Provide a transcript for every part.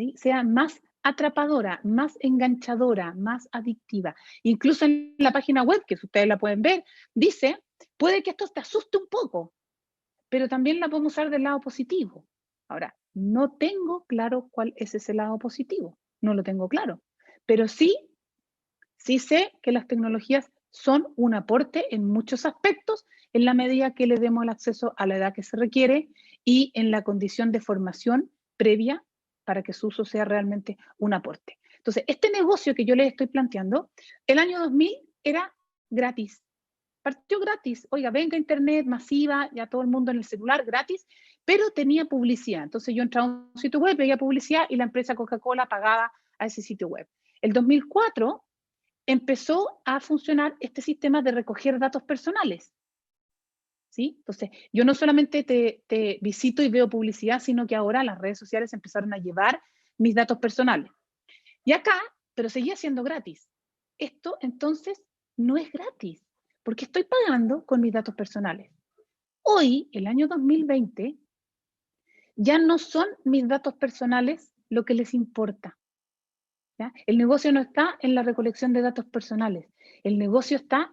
¿sí? Sea más atrapadora, más enganchadora, más adictiva. Incluso en la página web, que ustedes la pueden ver, dice, puede que esto te asuste un poco, pero también la podemos usar del lado positivo. Ahora, no tengo claro cuál es ese lado positivo, no lo tengo claro, pero sí sé que las tecnologías son un aporte en muchos aspectos en la medida que le demos el acceso a la edad que se requiere y en la condición de formación previa para que su uso sea realmente un aporte. Entonces, este negocio que yo les estoy planteando, el año 2000 era gratis. Partió gratis. Oiga, venga internet masiva, ya todo el mundo en el celular gratis, pero tenía publicidad. Entonces yo entraba a un sitio web, veía publicidad y la empresa Coca-Cola pagaba a ese sitio web. El 2004 empezó a funcionar este sistema de recoger datos personales, ¿sí? Entonces, yo no solamente te visito y veo publicidad, sino que ahora las redes sociales empezaron a llevar mis datos personales. Y acá, pero seguía siendo gratis. Esto entonces no es gratis, porque estoy pagando con mis datos personales. Hoy, el año 2020, ya no son mis datos personales lo que les importa. ¿Ya? El negocio no está en la recolección de datos personales. El negocio está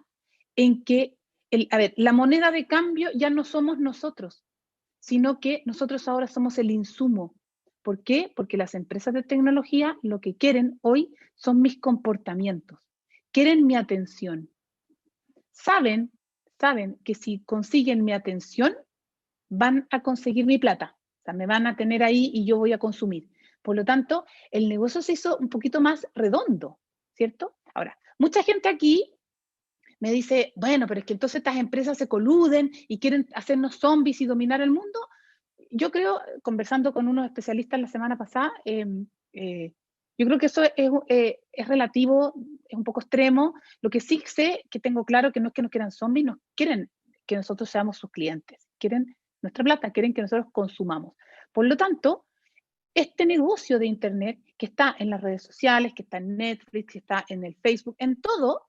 en que, la moneda de cambio ya no somos nosotros, sino que nosotros ahora somos el insumo. ¿Por qué? Porque las empresas de tecnología lo que quieren hoy son mis comportamientos, quieren mi atención. Saben, saben que si consiguen mi atención, van a conseguir mi plata. O sea, me van a tener ahí y yo voy a consumir. Por lo tanto, el negocio se hizo un poquito más redondo, ¿cierto? Ahora, mucha gente aquí me dice, bueno, pero es que entonces estas empresas se coluden y quieren hacernos zombies y dominar el mundo. Yo creo, conversando con unos especialistas la semana pasada, yo creo que eso es relativo, es un poco extremo. Lo que sí sé, que tengo claro, que no es que nos quieran zombies, nos quieren que nosotros seamos sus clientes, quieren nuestra plata, quieren que nosotros consumamos. Por lo tanto, este negocio de Internet, que está en las redes sociales, que está en Netflix, que está en el Facebook, en todo,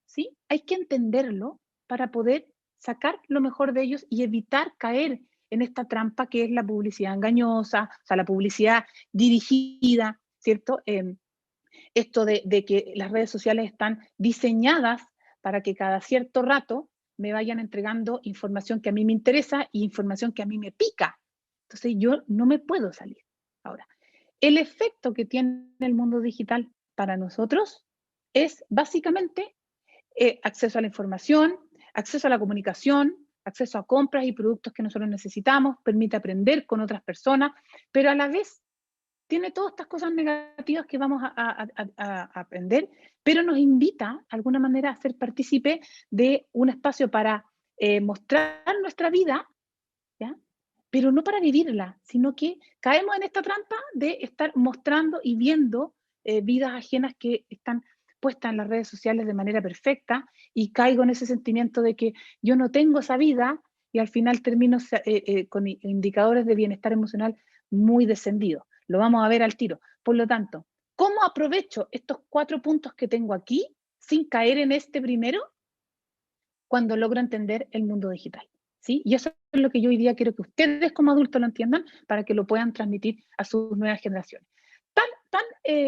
¿sí? Hay que entenderlo para poder sacar lo mejor de ellos y evitar caer en esta trampa que es la publicidad engañosa, o sea, la publicidad dirigida, ¿cierto? Esto de que las redes sociales están diseñadas para que cada cierto rato me vayan entregando información que a mí me interesa e información que a mí me pica. Entonces yo no me puedo salir. Ahora, el efecto que tiene el mundo digital para nosotros es básicamente acceso a la información, acceso a la comunicación, acceso a compras y productos que nosotros necesitamos, permite aprender con otras personas, pero a la vez tiene todas estas cosas negativas que vamos a aprender, pero nos invita, de alguna manera, a ser partícipe de un espacio para mostrar nuestra vida, ¿ya? Pero no para vivirla, sino que caemos en esta trampa de estar mostrando y viendo vidas ajenas que están puestas en las redes sociales de manera perfecta y caigo en ese sentimiento de que yo no tengo esa vida y al final termino con indicadores de bienestar emocional muy descendidos. Lo vamos a ver al tiro. Por lo tanto, ¿cómo aprovecho estos 4 puntos que tengo aquí sin caer en este primero cuando logro entender el mundo digital? ¿Sí? Y eso es lo que yo hoy día quiero que ustedes como adultos lo entiendan para que lo puedan transmitir a sus nuevas generaciones. Tan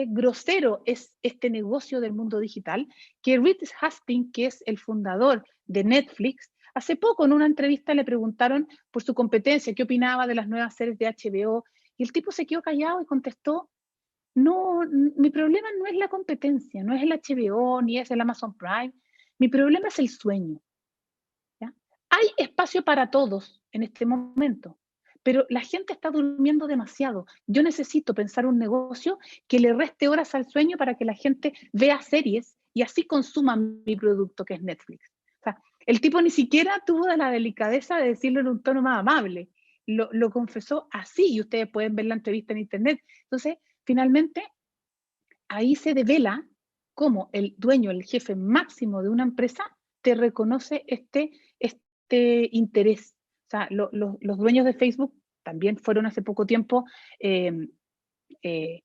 grosero es este negocio del mundo digital que Reed Hastings, que es el fundador de Netflix, hace poco en una entrevista le preguntaron por su competencia, qué opinaba de las nuevas series de HBO, y el tipo se quedó callado y contestó, no, mi problema no es la competencia, no es el HBO ni es el Amazon Prime, mi problema es el sueño. ¿Ya? Hay espacio para todos en este momento, pero la gente está durmiendo demasiado. Yo necesito pensar un negocio que le reste horas al sueño para que la gente vea series y así consuma mi producto que es Netflix. O sea, el tipo ni siquiera tuvo la delicadeza de decirlo en un tono más amable. Lo confesó así y ustedes pueden ver la entrevista en internet. Entonces, finalmente, ahí se devela cómo el dueño, el jefe máximo de una empresa, te reconoce este interés. O sea, los dueños de Facebook también fueron hace poco tiempo eh, eh,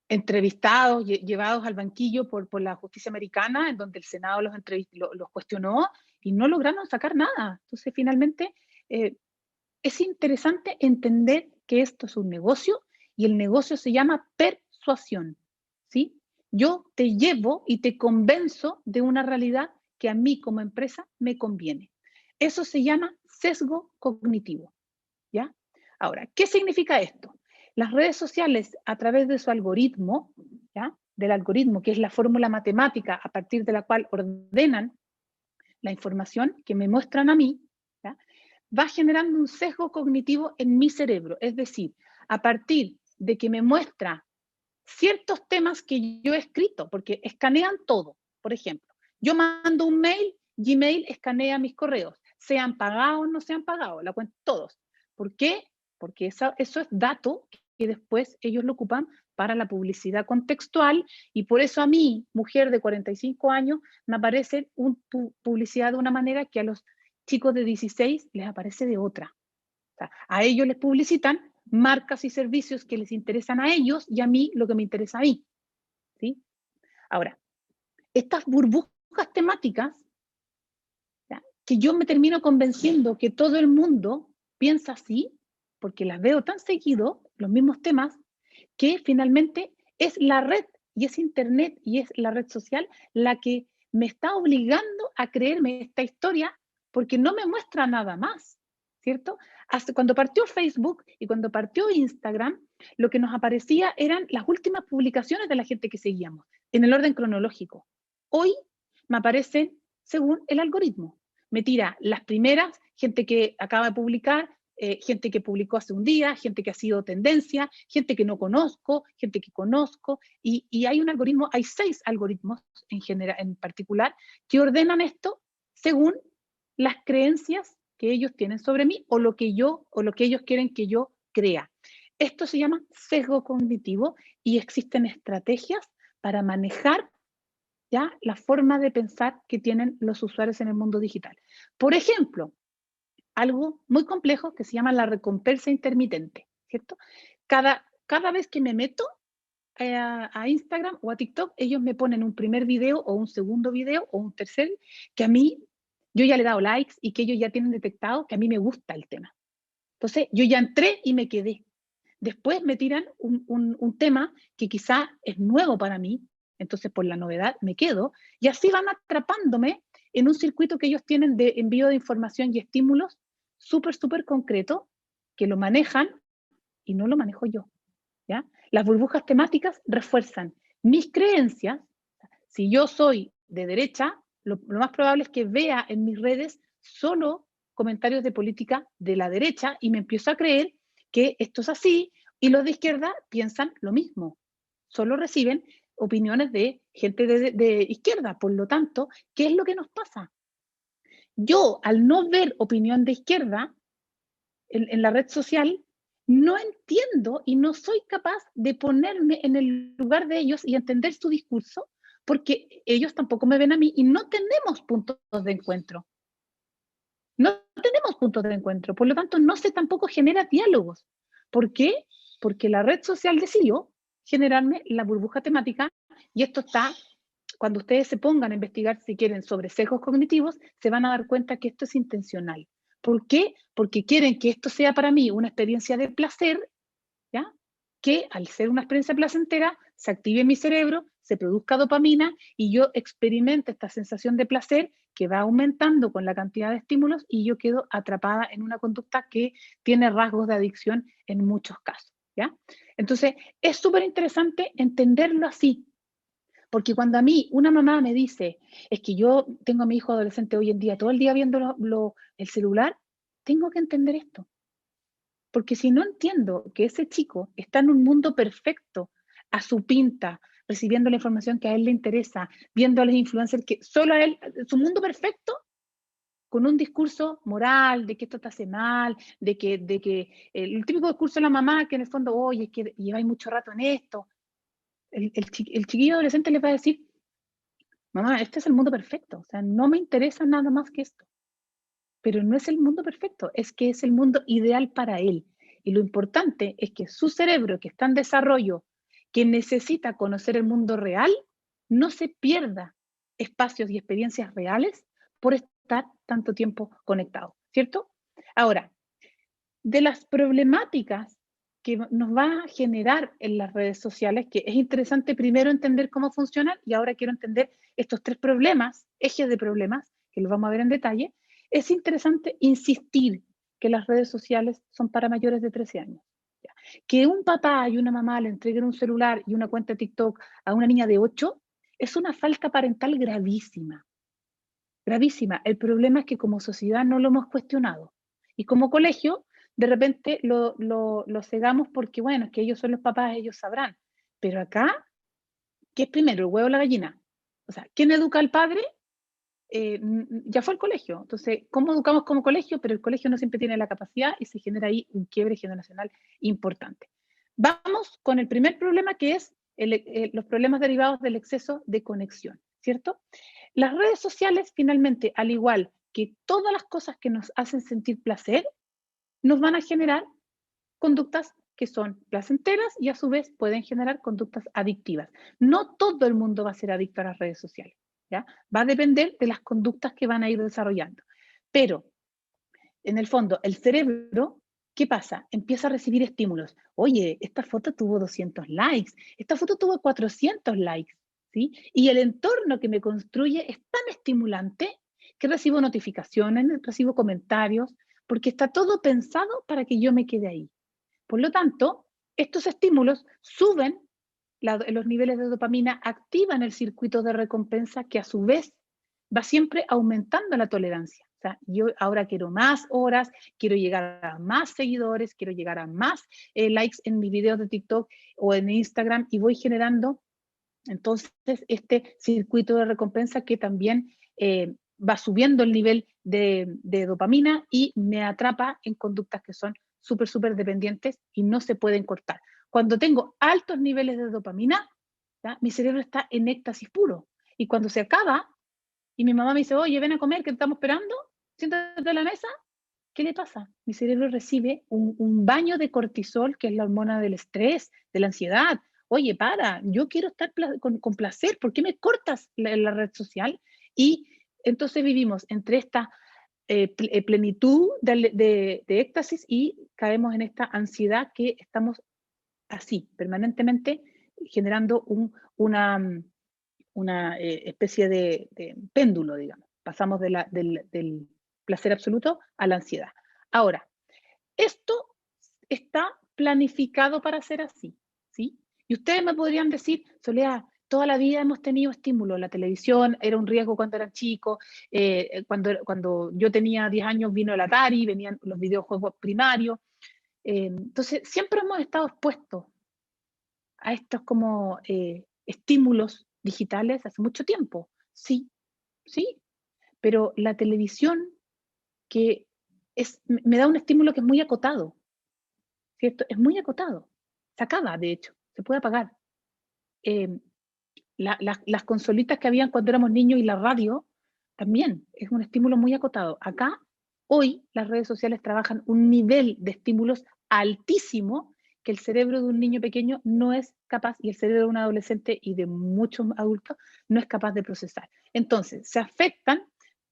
entrevistados, llevados al banquillo por la justicia americana, en donde el Senado los cuestionó y no lograron sacar nada. Entonces, finalmente, es interesante entender que esto es un negocio y el negocio se llama persuasión, ¿sí? Yo te llevo y te convenzo de una realidad que a mí como empresa me conviene. Eso se llama sesgo cognitivo, ¿ya? Ahora, ¿qué significa esto? Las redes sociales, a través de su algoritmo, ¿ya? Del algoritmo, que es la fórmula matemática a partir de la cual ordenan la información que me muestran a mí, ¿ya? Va generando un sesgo cognitivo en mi cerebro. Es decir, a partir de que me muestra ciertos temas que yo he escrito, porque escanean todo. Por ejemplo, yo mando un mail, Gmail escanea mis correos, sean pagados o no sean pagados, la cuenta todos. ¿Por qué? Porque eso es dato que después ellos lo ocupan para la publicidad contextual y por eso a mí, mujer de 45 años, me aparece publicidad de una manera que a los chicos de 16 les aparece de otra. O sea, a ellos les publicitan marcas y servicios que les interesan a ellos y a mí lo que me interesa a mí, ¿sí? Ahora, estas burbujas temáticas, ¿ya? Que yo me termino convenciendo que todo el mundo piensa así, porque las veo tan seguido, los mismos temas, que finalmente es la red y es Internet y es la red social la que me está obligando a creerme esta historia porque no me muestra nada más, ¿cierto? Hasta cuando partió Facebook y cuando partió Instagram, lo que nos aparecía eran las últimas publicaciones de la gente que seguíamos, en el orden cronológico. Hoy me aparecen según el algoritmo. Me tira las primeras, gente que acaba de publicar, gente que publicó hace un día, gente que ha sido tendencia, gente que no conozco, gente que conozco, y hay un algoritmo, hay 6 algoritmos en particular, que ordenan esto según las creencias que ellos tienen sobre mí o lo que ellos quieren que yo crea. Esto se llama sesgo cognitivo y existen estrategias para manejar ya la forma de pensar que tienen los usuarios en el mundo digital. Por ejemplo, algo muy complejo que se llama la recompensa intermitente, ¿cierto? Cada vez que me meto a Instagram o a TikTok, ellos me ponen un primer video o un segundo video o un tercer que a mí, yo ya le he dado likes y que ellos ya tienen detectado que a mí me gusta el tema. Entonces, yo ya entré y me quedé. Después me tiran un tema que quizá es nuevo para mí, entonces por la novedad me quedo, y así van atrapándome en un circuito que ellos tienen de envío de información y estímulos súper, súper concreto, que lo manejan y no lo manejo yo, ¿ya? Las burbujas temáticas refuerzan mis creencias. Si yo soy de derecha, lo más probable es que vea en mis redes solo comentarios de política de la derecha y me empiezo a creer que esto es así y los de izquierda piensan lo mismo. Solo reciben opiniones de gente de izquierda. Por lo tanto, ¿qué es lo que nos pasa? Yo, al no ver opinión de izquierda en la red social, no entiendo y no soy capaz de ponerme en el lugar de ellos y entender su discurso, porque ellos tampoco me ven a mí y no tenemos puntos de encuentro. No tenemos puntos de encuentro, por lo tanto, no se tampoco genera diálogos. ¿Por qué? Porque la red social decidió generarme la burbuja temática y esto está, cuando ustedes se pongan a investigar si quieren sobre sesgos cognitivos, se van a dar cuenta que esto es intencional. ¿Por qué? Porque quieren que esto sea para mí una experiencia de placer, ¿ya? Que al ser una experiencia placentera, se active en mi cerebro, se produzca dopamina y yo experimente esta sensación de placer que va aumentando con la cantidad de estímulos y yo quedo atrapada en una conducta que tiene rasgos de adicción en muchos casos, ¿ya? Entonces, es súper interesante entenderlo así, porque cuando a mí una mamá me dice, es que yo tengo a mi hijo adolescente hoy en día todo el día viendo el celular, tengo que entender esto. Porque si no entiendo que ese chico está en un mundo perfecto, a su pinta, recibiendo la información que a él le interesa, viendo a los influencers que solo a él, su mundo perfecto, con un discurso moral de que esto te hace mal, de que el típico discurso de la mamá que en el fondo, oye, es que lleváis mucho rato en esto. El chiquillo adolescente le va a decir, mamá, este es el mundo perfecto, o sea, no me interesa nada más que esto. Pero no es el mundo perfecto, es que es el mundo ideal para él. Y lo importante es que su cerebro, que está en desarrollo, que necesita conocer el mundo real, no se pierda espacios y experiencias reales por estar tanto tiempo conectado, ¿cierto? Ahora, de las problemáticas que nos va a generar en las redes sociales, que es interesante primero entender cómo funcionan y ahora quiero entender estos 3 problemas, ejes de problemas, que los vamos a ver en detalle. Es interesante insistir que las redes sociales son para mayores de 13 años. ¿Ya? Que un papá y una mamá le entreguen un celular y una cuenta de TikTok a una niña de 8 es una falta parental gravísima, gravísima. El problema es que como sociedad no lo hemos cuestionado. Y como colegio, de repente lo cegamos porque, bueno, es que ellos son los papás, ellos sabrán. Pero acá, ¿qué es primero, el huevo o la gallina? O sea, ¿quién educa al padre? Ya fue el colegio. Entonces, ¿cómo educamos como colegio? Pero el colegio no siempre tiene la capacidad y se genera ahí un quiebre generacional importante. Vamos con el primer problema, que es los problemas derivados del exceso de conexión, ¿cierto? Las redes sociales, finalmente, al igual que todas las cosas que nos hacen sentir placer, nos van a generar conductas que son placenteras y a su vez pueden generar conductas adictivas. No todo el mundo va a ser adicto a las redes sociales, ¿ya? Va a depender de las conductas que van a ir desarrollando. Pero, en el fondo, el cerebro, ¿qué pasa? Empieza a recibir estímulos. Oye, esta foto tuvo 200 likes, esta foto tuvo 400 likes, ¿sí? Y el entorno que me construye es tan estimulante que recibo notificaciones, recibo comentarios, porque está todo pensado para que yo me quede ahí. Por lo tanto, estos estímulos suben los niveles de dopamina, activan el circuito de recompensa que a su vez va siempre aumentando la tolerancia. O sea, yo ahora quiero más horas, quiero llegar a más seguidores, quiero llegar a más likes en mis videos de TikTok o en Instagram y voy generando entonces este circuito de recompensa que también va subiendo el nivel de dopamina y me atrapa en conductas que son súper dependientes y no se pueden cortar. Cuando tengo altos niveles de dopamina, ¿ya? Mi cerebro está en éxtasis puro. Y cuando se acaba, y mi mamá me dice, oye, ven a comer, que te estamos esperando, siéntate a la mesa, ¿qué le pasa? Mi cerebro recibe un baño de cortisol, que es la hormona del estrés, de la ansiedad. Oye, para, yo quiero estar con placer, ¿por qué me cortas la red social? Y entonces vivimos entre esta plenitud de éxtasis y caemos en esta ansiedad que estamos así, permanentemente generando una especie de péndulo, digamos. Pasamos del placer absoluto a la ansiedad. Ahora, esto está planificado para ser así, ¿sí? Y ustedes me podrían decir, Soledad, toda la vida hemos tenido estímulos. La televisión era un riesgo cuando eran chicos. Cuando yo tenía 10 años vino el Atari, venían los videojuegos primarios. Entonces, siempre hemos estado expuestos a estos como estímulos digitales hace mucho tiempo. Sí, sí, pero la televisión que me da un estímulo que es muy acotado, ¿cierto? Es muy acotado. Se acaba, de hecho, se puede apagar. Eh, las consolitas que habían cuando éramos niños y la radio, también es un estímulo muy acotado. Acá, hoy, las redes sociales trabajan un nivel de estímulos altísimo que el cerebro de un niño pequeño no es capaz, y el cerebro de un adolescente y de muchos adultos no es capaz de procesar. Entonces, se afectan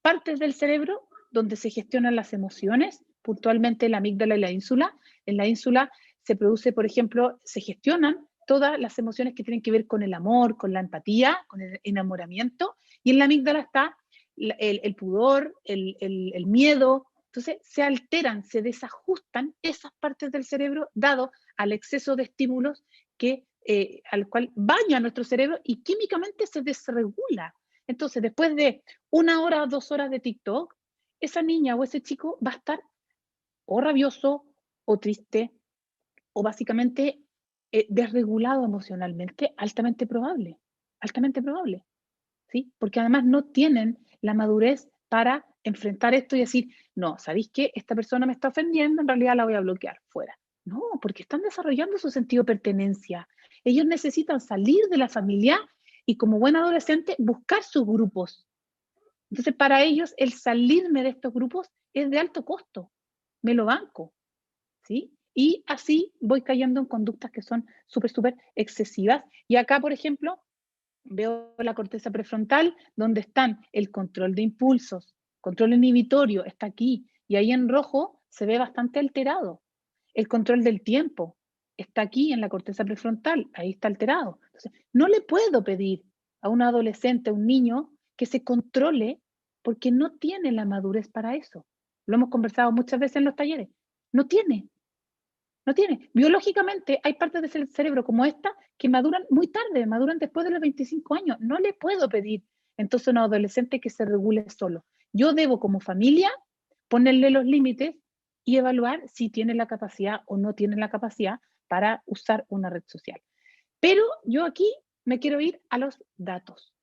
partes del cerebro donde se gestionan las emociones, puntualmente la amígdala y la ínsula. En la ínsula se produce, por ejemplo, se gestionan todas las emociones que tienen que ver con el amor, con la empatía, con el enamoramiento, y en la amígdala está el pudor, el miedo. Entonces se alteran, se desajustan esas partes del cerebro dado al exceso de estímulos al cual baña nuestro cerebro y químicamente se desregula. Entonces, después de 1 hora o 2 horas de TikTok, esa niña o ese chico va a estar o rabioso o triste o básicamente desregulado emocionalmente, altamente probable, ¿sí? Porque además no tienen la madurez para enfrentar esto y decir, no, ¿sabéis qué? Esta persona me está ofendiendo, en realidad la voy a bloquear fuera. No, porque están desarrollando su sentido de pertenencia. Ellos necesitan salir de la familia y como buen adolescente buscar sus grupos. Entonces, para ellos, el salirme de estos grupos es de alto costo. Me lo banco. ¿Sí? Y así voy cayendo en conductas que son súper excesivas. Y acá, por ejemplo, veo la corteza prefrontal, donde están el control de impulsos, control inhibitorio, está aquí. Y ahí en rojo se ve bastante alterado. El control del tiempo. está aquí en la corteza prefrontal, ahí está alterado. Entonces, no le puedo pedir a un adolescente, a un niño, que se controle porque no tiene la madurez para eso. Lo hemos conversado muchas veces en los talleres. No tiene, no tiene. Biológicamente hay partes del cerebro como esta que maduran muy tarde, maduran después de los 25 años. No le puedo pedir entonces a un adolescente que se regule solo. Yo debo como familia ponerle los límites y evaluar si tiene la capacidad o no tiene la capacidad para usar una red social. Pero yo aquí me quiero ir a los datos.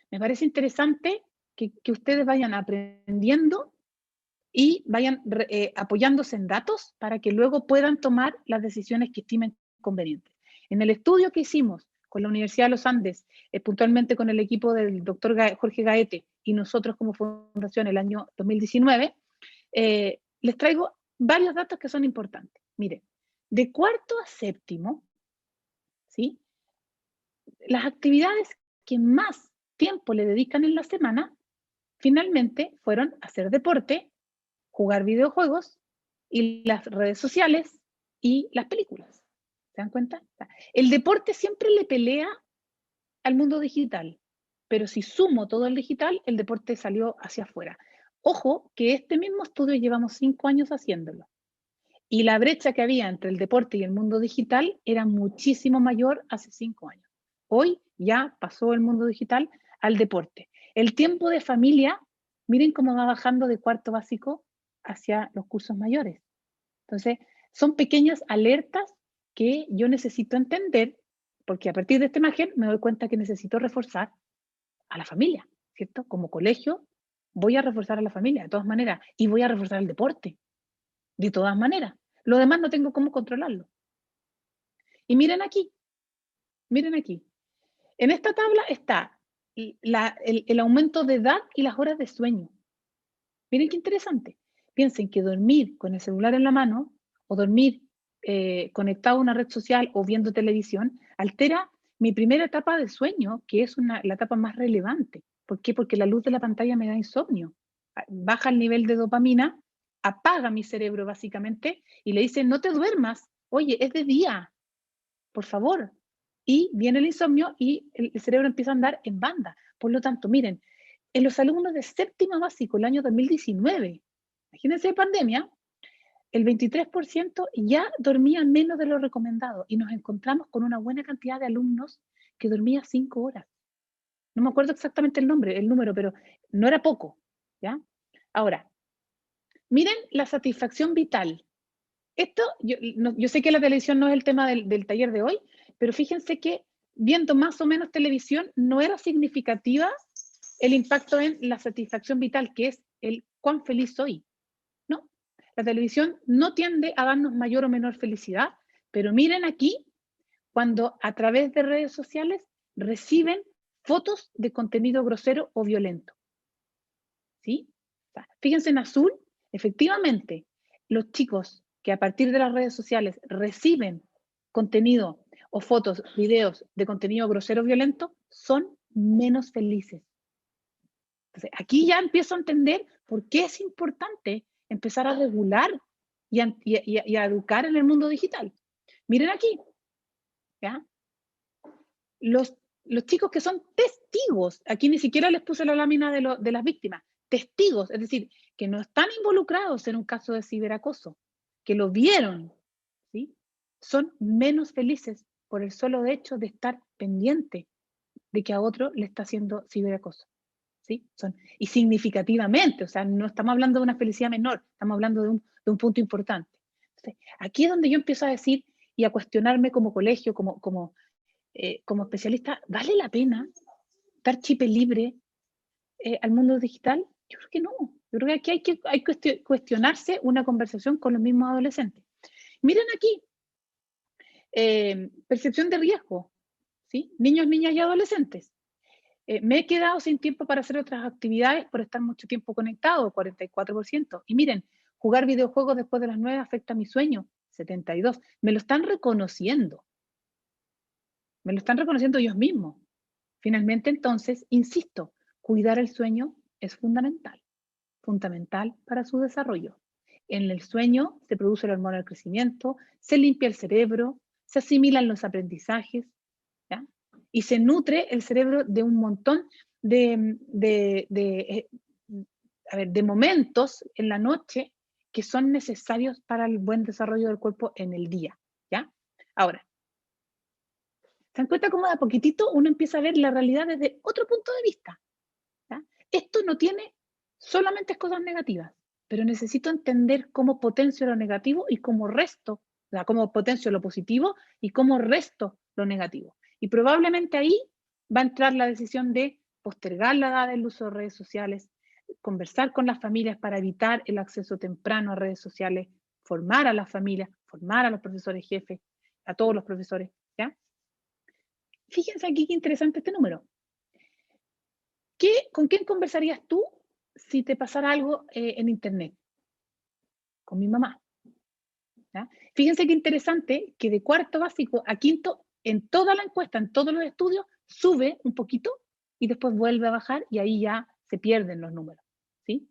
Me parece interesante que ustedes vayan aprendiendo y vayan apoyándose en datos para que luego puedan tomar las decisiones que estimen convenientes. En el estudio que hicimos con la Universidad de los Andes, puntualmente con el equipo del doctor Jorge Gaete y nosotros como fundación el año 2019, les traigo varios datos que son importantes. Miren, de cuarto a séptimo, ¿sí? Las actividades que más tiempo le dedican en la semana, finalmente fueron hacer deporte, jugar videojuegos y las redes sociales y las películas. ¿Se dan cuenta? El deporte siempre le pelea al mundo digital, pero si sumo todo el digital, el deporte salió hacia afuera. Ojo que este mismo estudio llevamos 5 años haciéndolo. Y la brecha que había entre el deporte y el mundo digital era muchísimo mayor hace 5 años. Hoy ya pasó el mundo digital al deporte. El tiempo de familia, miren cómo va bajando de cuarto básico hacia los cursos mayores. Entonces, son pequeñas alertas que yo necesito entender, porque a partir de esta imagen me doy cuenta que necesito reforzar a la familia, ¿cierto? Como colegio voy a reforzar a la familia de todas maneras y voy a reforzar el deporte de todas maneras. Lo demás no tengo cómo controlarlo. Y miren aquí, miren aquí. En esta tabla está el aumento de edad y las horas de sueño. Miren qué interesante. Piensen que dormir con el celular en la mano o dormir conectado a una red social o viendo televisión altera mi primera etapa de sueño, que es la etapa más relevante. ¿Por qué? Porque la luz de la pantalla me da insomnio. Baja el nivel de dopamina, apaga mi cerebro básicamente y le dice, no te duermas, oye, es de día, por favor. Y viene el insomnio y el cerebro empieza a andar en banda. Por lo tanto, miren, en los alumnos de séptimo básico, el año 2019, imagínense de pandemia, el 23% ya dormía menos de lo recomendado y nos encontramos con una buena cantidad de alumnos que dormía 5 horas. No me acuerdo exactamente el número, pero no era poco, ¿ya? Ahora, miren la satisfacción vital. Esto, yo sé que la televisión no es el tema del taller de hoy, pero fíjense que viendo más o menos televisión no era significativa el impacto en la satisfacción vital, que es el cuán feliz soy, ¿no? La televisión no tiende a darnos mayor o menor felicidad, pero miren aquí, cuando a través de redes sociales reciben fotos de contenido grosero o violento, ¿sí? O sea, fíjense en azul, efectivamente, los chicos que a partir de las redes sociales reciben contenido o fotos, videos de contenido grosero o violento, son menos felices. Entonces, aquí ya empiezo a entender por qué es importante empezar a regular y a educar en el mundo digital. Miren aquí, ¿ya? Los chicos que son testigos, aquí ni siquiera les puse la lámina de las víctimas, testigos, es decir, que no están involucrados en un caso de ciberacoso, que lo vieron, ¿sí? Son menos felices por el solo hecho de estar pendiente de que a otro le está haciendo ciberacoso. ¿Sí? Y significativamente, o sea, no estamos hablando de una felicidad menor, estamos hablando de un punto importante. Entonces, aquí es donde yo empiezo a decir y a cuestionarme como colegio, como especialista, ¿vale la pena dar chip libre al mundo digital? Yo creo que no. Yo creo que aquí hay que cuestionarse una conversación con los mismos adolescentes. Miren aquí, percepción de riesgo, ¿sí? Niños, niñas y adolescentes. Me he quedado sin tiempo para hacer otras actividades por estar mucho tiempo conectado, 44%. Y miren, jugar videojuegos después de las 9 afecta mi sueño, 72%. Me lo están reconociendo. Me lo están reconociendo ellos mismos. Finalmente, entonces, insisto, cuidar el sueño es fundamental, fundamental para su desarrollo. En el sueño se produce la hormona del crecimiento, se limpia el cerebro, se asimilan los aprendizajes, ¿ya? Y se nutre el cerebro de un montón de momentos en la noche que son necesarios para el buen desarrollo del cuerpo en el día, ¿ya? Ahora, ¿se dan cuenta cómo de a poquitito uno empieza a ver la realidad desde otro punto de vista? ¿Ya? Esto no tiene solamente cosas negativas, pero necesito entender cómo potencio lo negativo y cómo resto, o sea, cómo potencio lo positivo y cómo resto lo negativo. Y probablemente ahí va a entrar la decisión de postergar la edad del uso de redes sociales, conversar con las familias para evitar el acceso temprano a redes sociales, formar a las familias, formar a los profesores jefes, a todos los profesores, ¿ya? Fíjense aquí qué interesante este número. ¿Con quién conversarías tú si te pasara algo en Internet? Con mi mamá. ¿Ya? Fíjense qué interesante que de cuarto básico a quinto, en toda la encuesta, en todos los estudios, sube un poquito y después vuelve a bajar y ahí ya se pierden los números. ¿Sí?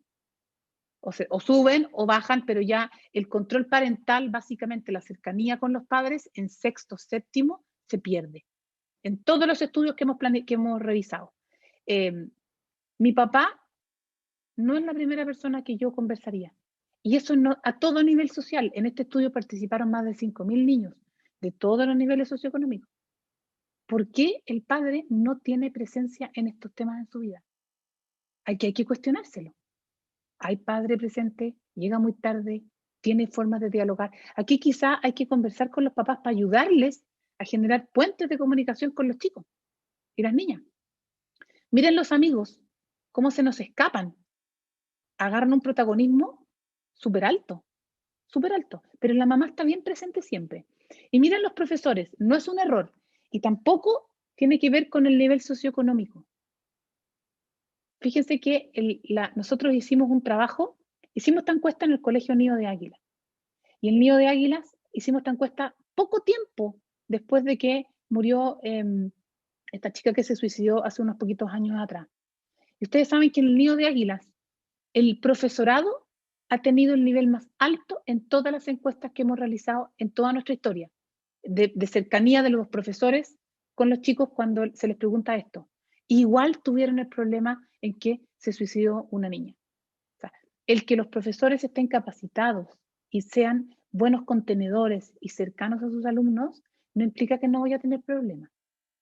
O suben o bajan, pero ya el control parental, básicamente la cercanía con los padres, en sexto, séptimo, se pierde. En todos los estudios que hemos revisado. Mi papá no es la primera persona que yo conversaría. Y eso no, a todo nivel social. En este estudio participaron más de 5.000 niños de todos los niveles socioeconómicos. ¿Por qué el padre no tiene presencia en estos temas en su vida? Hay que cuestionárselo. Hay padre presente, llega muy tarde, tiene formas de dialogar. Aquí quizá hay que conversar con los papás para ayudarles a generar puentes de comunicación con los chicos y las niñas. Miren los amigos, cómo se nos escapan, agarran un protagonismo súper alto, pero la mamá está bien presente siempre. Y miren los profesores, no es un error y tampoco tiene que ver con el nivel socioeconómico. Fíjense que nosotros hicimos un trabajo, hicimos esta encuesta en el Colegio Nido de Águilas. Y el Nido de Águilas hicimos esta encuesta poco tiempo después de que murió esta chica que se suicidó hace unos poquitos años atrás. Y ustedes saben que en el Nido de Águilas el profesorado ha tenido el nivel más alto en todas las encuestas que hemos realizado en toda nuestra historia, de cercanía de los profesores con los chicos cuando se les pregunta esto. Igual tuvieron el problema en que se suicidó una niña. O sea, el que los profesores estén capacitados y sean buenos contenedores y cercanos a sus alumnos, no implica que no voy a tener problemas.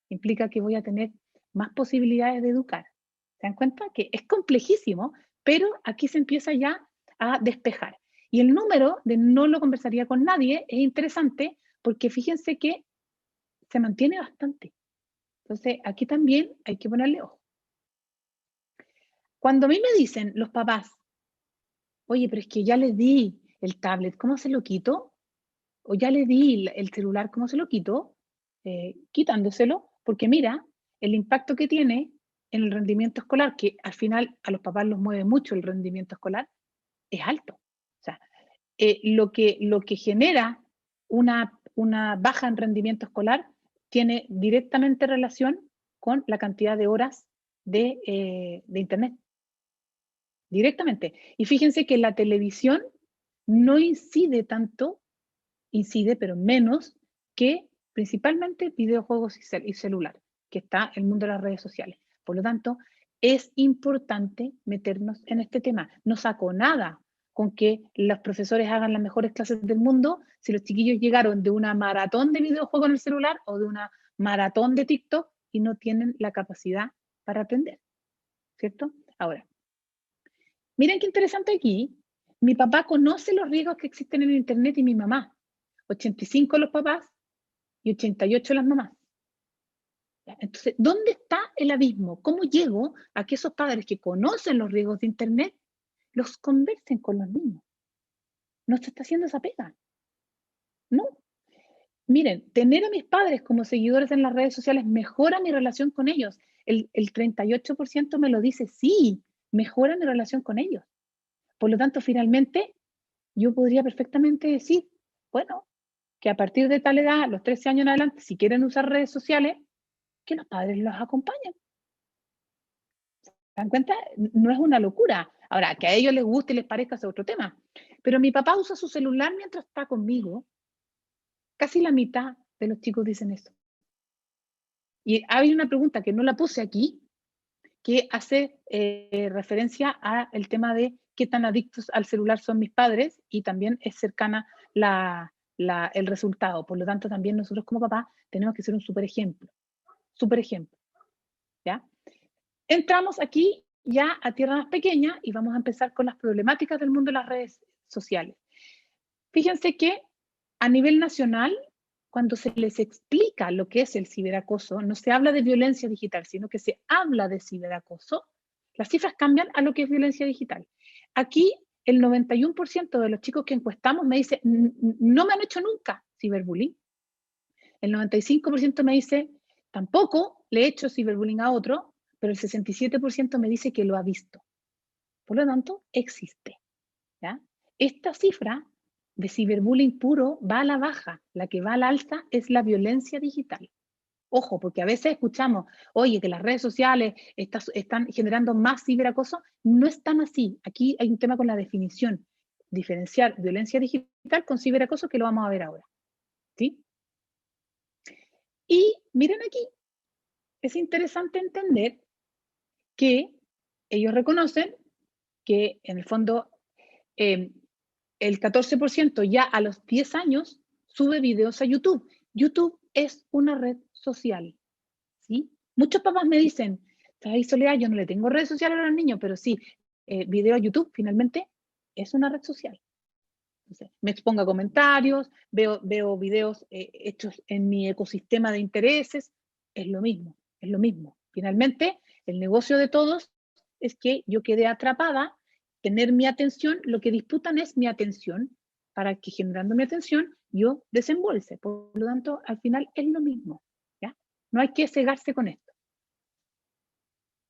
Implica que voy a tener más posibilidades de educar. ¿Se dan cuenta? Que es complejísimo, pero aquí se empieza ya a despejar. Y el número de no lo conversaría con nadie es interesante porque fíjense que se mantiene bastante. Entonces, aquí también hay que ponerle ojo. Cuando a mí me dicen los papás, oye, pero es que ya les di el tablet, ¿cómo se lo quito? O ya le di el celular, ¿cómo se lo quito? Quitándoselo, porque mira, el impacto que tiene en el rendimiento escolar, que al final a los papás los mueve mucho el rendimiento escolar, es alto. O sea, lo que genera una baja en rendimiento escolar tiene directamente relación con la cantidad de horas de Internet. Directamente. Y fíjense que la televisión no incide tanto, incide, pero menos que principalmente videojuegos y celular, que está el mundo de las redes sociales. Por lo tanto, es importante meternos en este tema. No saco nada con que los profesores hagan las mejores clases del mundo si los chiquillos llegaron de una maratón de videojuegos en el celular o de una maratón de TikTok y no tienen la capacidad para aprender, ¿cierto? Ahora, miren qué interesante aquí. Mi papá conoce los riesgos que existen en Internet y mi mamá. 85 los papás y 88 las mamás. Entonces, ¿dónde está el abismo? ¿Cómo llego a que esos padres que conocen los riesgos de Internet los conversen con los niños? No se está haciendo esa pega. No. Miren, tener a mis padres como seguidores en las redes sociales mejora mi relación con ellos. El 38% me lo dice, sí, mejora mi relación con ellos. Por lo tanto, finalmente, yo podría perfectamente decir, bueno, que a partir de tal edad, los 13 años en adelante, si quieren usar redes sociales, que los padres los acompañen. ¿Se dan cuenta? No es una locura. Ahora, que a ellos les guste y les parezca es otro tema. pero mi papá usa su celular mientras está conmigo. Casi la mitad de los chicos dicen eso. Y hay una pregunta que no la puse aquí, que hace referencia al tema de qué tan adictos al celular son mis padres, y también es cercana el resultado. Por lo tanto, también nosotros como papás tenemos que ser un super ejemplo. Super ejemplo. ¿Ya? Entramos aquí ya a tierra más pequeña y vamos a empezar con las problemáticas del mundo de las redes sociales. Fíjense que a nivel nacional, cuando se les explica lo que es el ciberacoso, no se habla de violencia digital, sino que se habla de ciberacoso, las cifras cambian a lo que es violencia digital. Aquí, el 91% de los chicos que encuestamos me dice, no me han hecho nunca ciberbullying. El 95% me dice, tampoco le he hecho ciberbullying a otro, pero el 67% me dice que lo ha visto. Por lo tanto, existe. ¿Ya? Esta cifra de ciberbullying puro va a la baja. La que va a la alza es la violencia digital. Ojo, porque a veces escuchamos, oye, que las redes sociales están generando más ciberacoso. No es tan así. Aquí hay un tema con la definición. Diferenciar violencia digital con ciberacoso, que lo vamos a ver ahora. ¿Sí? Y miren aquí, es interesante entender que ellos reconocen que en el fondo el 14% ya a los 10 años sube videos a YouTube. YouTube es una red social, ¿sí? Muchos papás me dicen, ¿sabes, Soledad? Yo no le tengo redes sociales a los niños, pero sí, video a YouTube finalmente es una red social. Entonces, me expongo a comentarios, veo videos hechos en mi ecosistema de intereses, es lo mismo, es lo mismo. Finalmente, el negocio de todos es que yo quede atrapada, tener mi atención, lo que disputan es mi atención, para que generando mi atención yo desembolse. Por lo tanto, al final es lo mismo, ¿ya? No hay que cegarse con esto.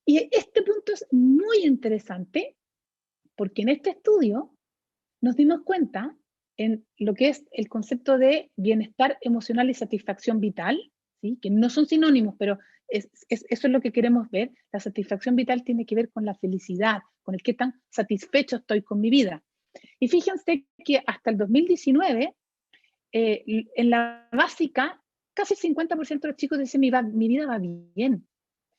Y este punto es muy interesante, porque en este estudio nos dimos cuenta en lo que es el concepto de bienestar emocional y satisfacción vital, ¿sí? Que no son sinónimos, pero eso es lo que queremos ver. La satisfacción vital tiene que ver con la felicidad, con el qué tan satisfecho estoy con mi vida. Y fíjense que hasta el 2019, en la básica, casi el 50% de los chicos dicen mi vida va bien.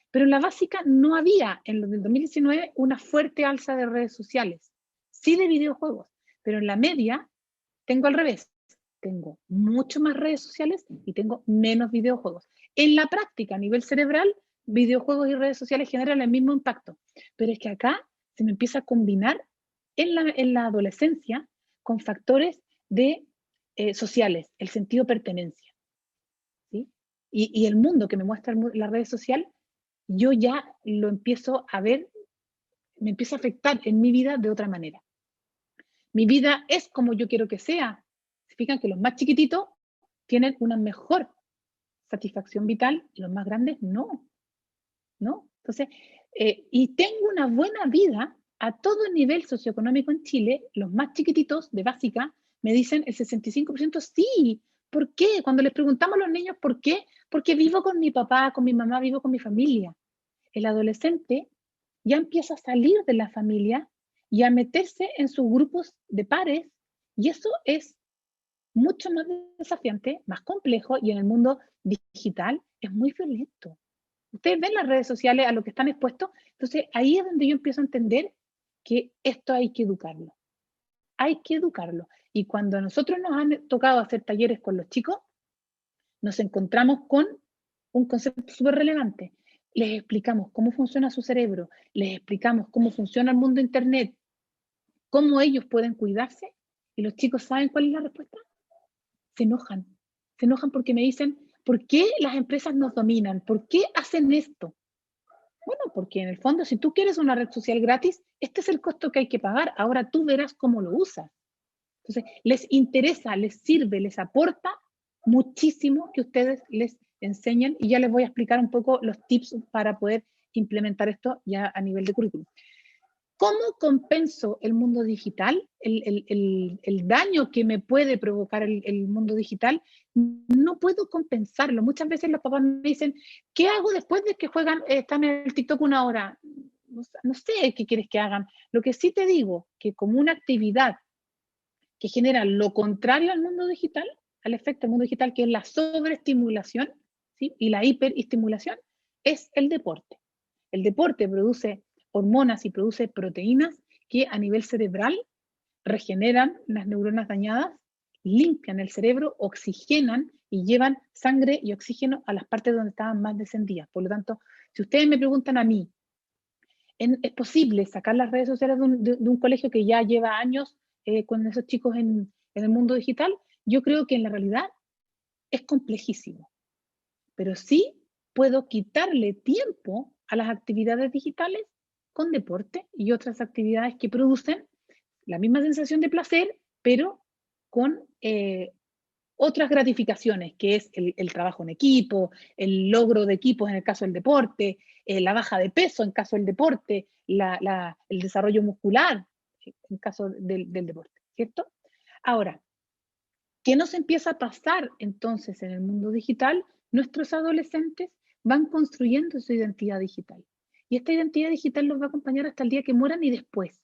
Pero en la básica no había, en el 2019, una fuerte alza de redes sociales, sí de videojuegos, pero en la media tengo al revés. Tengo mucho más redes sociales y tengo menos videojuegos. En la práctica, a nivel cerebral, videojuegos y redes sociales generan el mismo impacto. Pero es que acá se me empieza a combinar en la adolescencia con factores sociales, el sentido de pertenencia. ¿Sí? Y el mundo que me muestra la red social, yo ya lo empiezo a ver, me empieza a afectar en mi vida de otra manera. Mi vida es como yo quiero que sea. Se fijan que los más chiquititos tienen una mejor satisfacción vital y los más grandes no. ¿No? Entonces, y tengo una buena vida a todo el nivel socioeconómico en Chile. Los más chiquititos de básica me dicen el 65% sí. ¿Por qué? Cuando les preguntamos a los niños por qué, porque vivo con mi papá, con mi mamá, vivo con mi familia. El adolescente ya empieza a salir de la familia y a meterse en sus grupos de pares, y eso es mucho más desafiante, más complejo, y en el mundo digital es muy violento. Ustedes ven las redes sociales a lo que están expuestos, entonces ahí es donde yo empiezo a entender que esto hay que educarlo. Hay que educarlo. Y cuando a nosotros nos han tocado hacer talleres con los chicos, nos encontramos con un concepto súper relevante. Les explicamos cómo funciona su cerebro, les explicamos cómo funciona el mundo Internet, cómo ellos pueden cuidarse, y los chicos saben cuál es la respuesta. Se enojan. Se enojan porque me dicen, ¿por qué las empresas nos dominan? ¿Por qué hacen esto? Bueno, porque en el fondo, si tú quieres una red social gratis, este es el costo que hay que pagar. Ahora tú verás cómo lo usas. Entonces, les interesa, les sirve, les aporta muchísimo que ustedes les enseñen, y ya les voy a explicar un poco los tips para poder implementar esto ya a nivel de currículum. ¿Cómo compenso el mundo digital, el daño que me puede provocar el mundo digital? No puedo compensarlo. Muchas veces los papás me dicen, ¿qué hago después de que juegan, están en el TikTok una hora? No sé qué quieres que hagan. Lo que sí te digo, que como una actividad que genera lo contrario al mundo digital, al efecto del mundo digital, que es la sobreestimulación, ¿sí? Y la hiperestimulación, es el deporte. El deporte produce hormonas y produce proteínas que a nivel cerebral regeneran las neuronas dañadas, limpian el cerebro, oxigenan y llevan sangre y oxígeno a las partes donde estaban más descendidas. Por lo tanto, si ustedes me preguntan a mí, ¿es posible sacar las redes sociales de un colegio que ya lleva años con esos chicos en el mundo digital? Yo creo que en la realidad es complejísimo, pero sí puedo quitarle tiempo a las actividades digitales con deporte y otras actividades que producen la misma sensación de placer, pero con otras gratificaciones, que es el trabajo en equipo, el logro de equipos en el caso del deporte, la baja de peso en caso del deporte, el desarrollo muscular en caso del deporte, ¿cierto? Ahora, ¿qué nos empieza a pasar entonces en el mundo digital? Nuestros adolescentes van construyendo su identidad digital. Y esta identidad digital los va a acompañar hasta el día que mueran y después,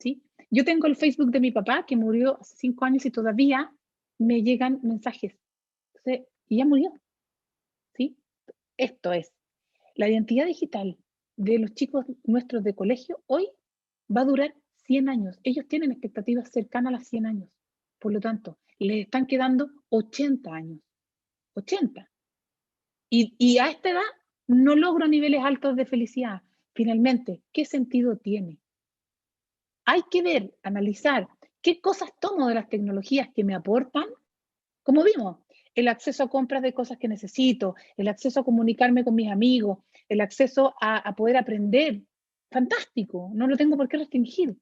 ¿sí? Yo tengo el Facebook de mi papá, que murió hace 5 años y todavía me llegan mensajes. Entonces, y ya murió, ¿sí? Esto es, la identidad digital de los chicos nuestros de colegio hoy va a durar 100 años. Ellos tienen expectativas cercanas a los 100 años. Por lo tanto, les están quedando 80 años. 80. Y a esta edad no logro niveles altos de felicidad. Finalmente, ¿qué sentido tiene? Hay que ver, analizar qué cosas tomo de las tecnologías que me aportan. Como vimos, el acceso a compras de cosas que necesito, el acceso a comunicarme con mis amigos, el acceso a poder aprender. Fantástico, no lo tengo por qué restringir.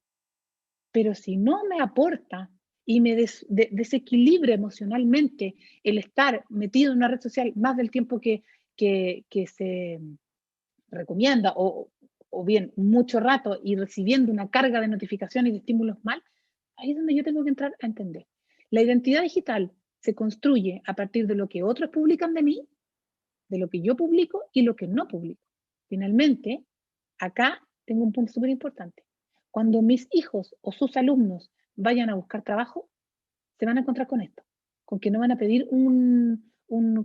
Pero si no me aporta y me desequilibra emocionalmente el estar metido en una red social más del tiempo que se recomienda, o bien mucho rato y recibiendo una carga de notificaciones y de estímulos mal, ahí es donde yo tengo que entrar a entender. La identidad digital se construye a partir de lo que otros publican de mí, de lo que yo publico y lo que no publico. Finalmente, acá tengo un punto súper importante. Cuando mis hijos o sus alumnos vayan a buscar trabajo, se van a encontrar con esto, con que no van a pedir un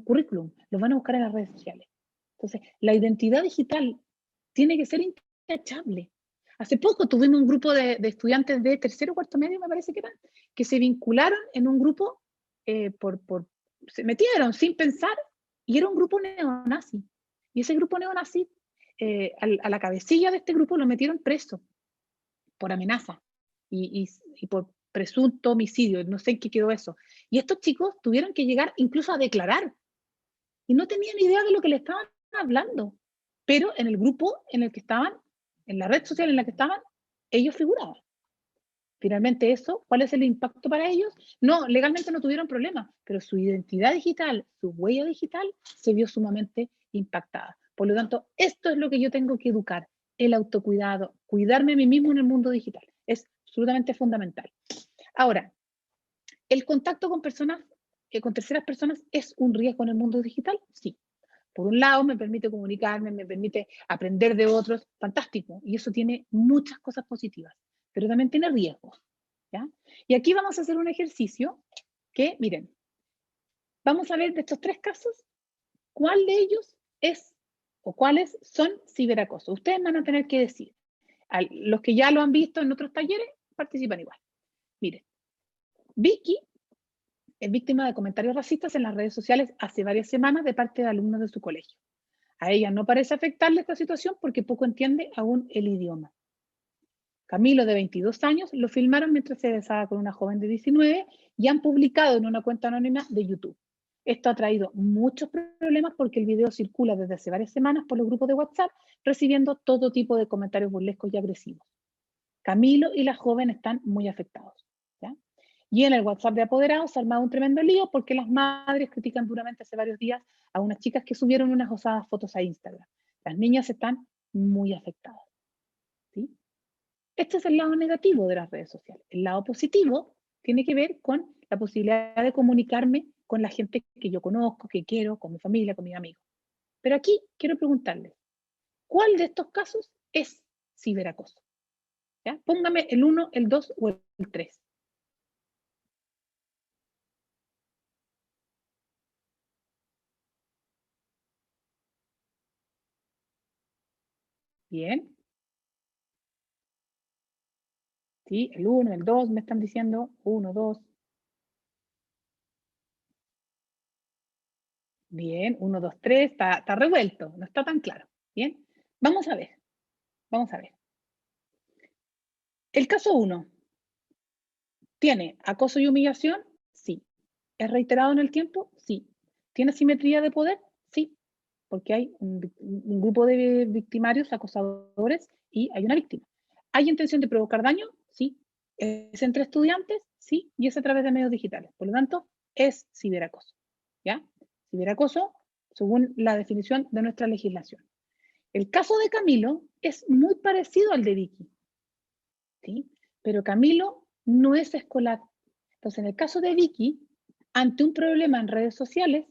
currículum, los van a buscar en las redes sociales. Entonces, la identidad digital tiene que ser intachable. Hace poco tuvimos un grupo de estudiantes de tercero o cuarto medio, me parece que eran, que se vincularon en un grupo, se metieron sin pensar, y era un grupo neonazi. Y ese grupo neonazi, a la cabecilla de este grupo lo metieron preso por amenaza y por presunto homicidio, no sé en qué quedó eso. Y estos chicos tuvieron que llegar incluso a declarar, y no tenían idea de lo que le estaban hablando, pero en el grupo en el que estaban, en la red social en la que estaban, ellos figuraban. Finalmente eso, ¿cuál es el impacto para ellos? No, legalmente no tuvieron problema, pero su identidad digital, su huella digital, se vio sumamente impactada. Por lo tanto, esto es lo que yo tengo que educar, el autocuidado, cuidarme a mí mismo en el mundo digital. Es absolutamente fundamental. Ahora, ¿el contacto con personas, con terceras personas, es un riesgo en el mundo digital? Sí. Por un lado, me permite comunicarme, me permite aprender de otros, fantástico, y eso tiene muchas cosas positivas, pero también tiene riesgos, ¿ya? Y aquí vamos a hacer un ejercicio que, miren, vamos a ver de estos 3 casos, cuál de ellos es o cuáles son ciberacoso. Ustedes van a tener que decir, los que ya lo han visto en otros talleres, participan igual. Miren, Vicky es víctima de comentarios racistas en las redes sociales hace varias semanas de parte de alumnos de su colegio. A ella no parece afectarle esta situación porque poco entiende aún el idioma. Camilo, de 22 años, lo filmaron mientras se besaba con una joven de 19 y han publicado en una cuenta anónima de YouTube. Esto ha traído muchos problemas porque el video circula desde hace varias semanas por los grupos de WhatsApp, recibiendo todo tipo de comentarios burlescos y agresivos. Camilo y la joven están muy afectados, ¿ya? Y en el WhatsApp de apoderados se ha armado un tremendo lío porque las madres critican duramente hace varios días a unas chicas que subieron unas osadas fotos a Instagram. Las niñas están muy afectadas, ¿sí? Este es el lado negativo de las redes sociales. El lado positivo tiene que ver con la posibilidad de comunicarme con la gente que yo conozco, que quiero, con mi familia, con mis amigos. Pero aquí quiero preguntarles, ¿cuál de estos casos es ciberacoso? ¿Ya? Póngame el 1, el 2 o el 3. Bien. Sí, el 1, el 2 me están diciendo. 1, 2. Bien, 1, 2, 3. Está revuelto, no está tan claro. Bien. Vamos a ver, vamos a ver. El caso 1. ¿Tiene acoso y humillación? Sí. ¿Es reiterado en el tiempo? Sí. ¿Tiene asimetría de poder? Sí, porque hay un grupo de victimarios, acosadores, y hay una víctima. ¿Hay intención de provocar daño? Sí. ¿Es entre estudiantes? Sí. Y es a través de medios digitales. Por lo tanto, es ciberacoso. ¿Ya? Ciberacoso según la definición de nuestra legislación. El caso de Camilo es muy parecido al de Vicky, ¿sí? Pero Camilo no es escolar. Entonces, en el caso de Vicky, ante un problema en redes sociales,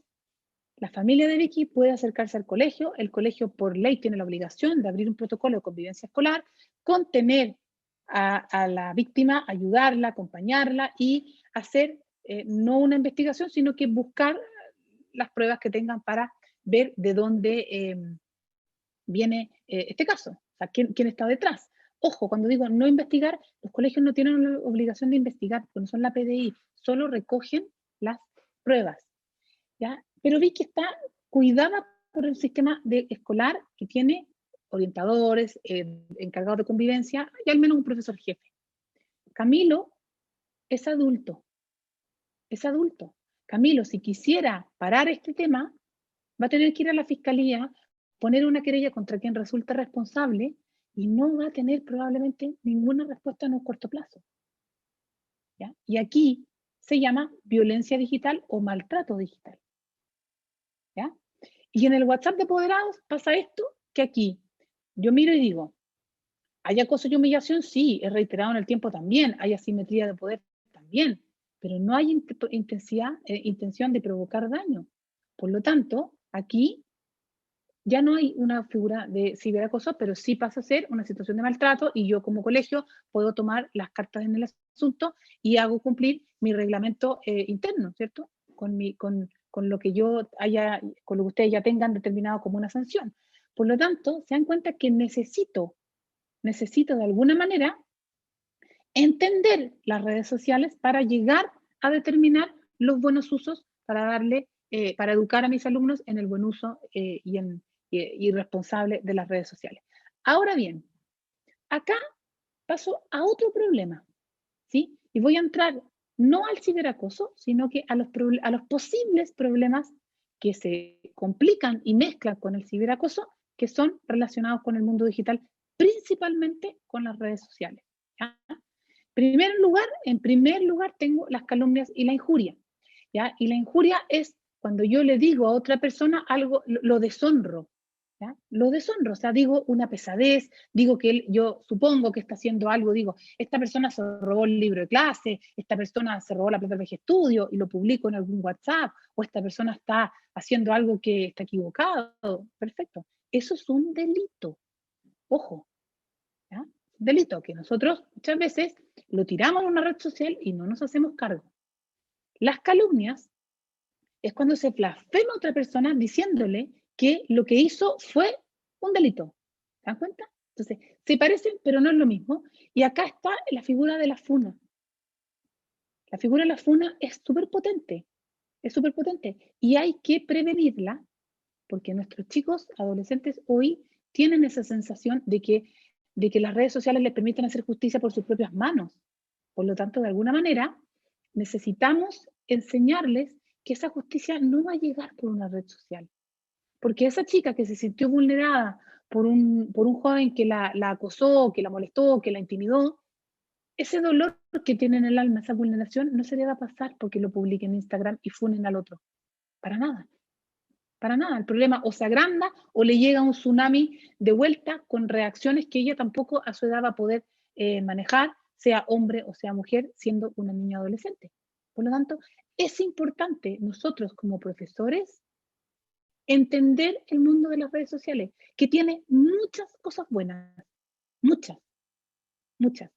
la familia de Vicky puede acercarse al colegio. El colegio, por ley, tiene la obligación de abrir un protocolo de convivencia escolar, contener a la víctima, ayudarla, acompañarla y hacer no una investigación, sino que buscar las pruebas que tengan para ver de dónde viene este caso, o sea, quién está detrás. Ojo, cuando digo no investigar, los colegios no tienen la obligación de investigar, porque no son la PDI, solo recogen las pruebas, ¿ya? Pero vi que está cuidada por el sistema escolar que tiene orientadores, encargados de convivencia y al menos un profesor jefe. Camilo es adulto, es adulto. Camilo, si quisiera parar este tema, va a tener que ir a la fiscalía, poner una querella contra quien resulte responsable y no va a tener probablemente ninguna respuesta en un corto plazo. ¿Ya? Y aquí se llama violencia digital o maltrato digital. ¿Ya? Y en el WhatsApp de apoderados pasa esto, que aquí yo miro y digo, ¿hay acoso y humillación? Sí, es reiterado en el tiempo también, hay asimetría de poder también, pero no hay intención de provocar daño. Por lo tanto, aquí ya no hay una figura de ciberacoso, pero sí pasa a ser una situación de maltrato y yo como colegio puedo tomar las cartas en el asunto y hago cumplir mi reglamento interno, ¿cierto? Con lo que yo haya, con lo que ustedes ya tengan determinado como una sanción. Por lo tanto, se dan cuenta que necesito de alguna manera entender las redes sociales para llegar a determinar los buenos usos para darle, para educar a mis alumnos en el buen uso y responsable de las redes sociales. Ahora bien, acá paso a otro problema, ¿sí? Y voy a entrar no al ciberacoso, sino que a los posibles problemas que se complican y mezclan con el ciberacoso, que son relacionados con el mundo digital, principalmente con las redes sociales. ¿Ya? En primer lugar tengo las calumnias y la injuria, ¿ya? Y la injuria es cuando yo le digo a otra persona algo, lo deshonro, ¿ya? Lo deshonro, o sea, digo una pesadez, digo que yo supongo que está haciendo algo, digo, esta persona se robó el libro de clase, esta persona se robó la plata del estudio y lo publico en algún WhatsApp, o esta persona está haciendo algo que está equivocado. Perfecto. Eso es un delito. Ojo, ¿ya? Delito que nosotros muchas veces lo tiramos a una red social y no nos hacemos cargo. Las calumnias es cuando se blasfema a otra persona diciéndole que lo que hizo fue un delito. ¿Se dan cuenta? Entonces, se parecen, pero no es lo mismo. Y acá está la figura de la funa. La figura de la funa es súper potente. Y hay que prevenirla porque nuestros chicos, adolescentes hoy, tienen esa sensación de que las redes sociales les permiten hacer justicia por sus propias manos. Por lo tanto, de alguna manera, necesitamos enseñarles que esa justicia no va a llegar por una red social. Porque esa chica que se sintió vulnerada por un joven que la acosó, que la molestó, que la intimidó, ese dolor que tiene en el alma, esa vulneración, no se le va a pasar porque lo publique en Instagram y funen al otro. Para nada. Para nada, el problema o se agranda o le llega un tsunami de vuelta con reacciones que ella tampoco a su edad va a poder manejar, sea hombre o sea mujer, siendo una niña adolescente. Por lo tanto, es importante nosotros como profesores entender el mundo de las redes sociales, que tiene muchas cosas buenas, muchas, muchas,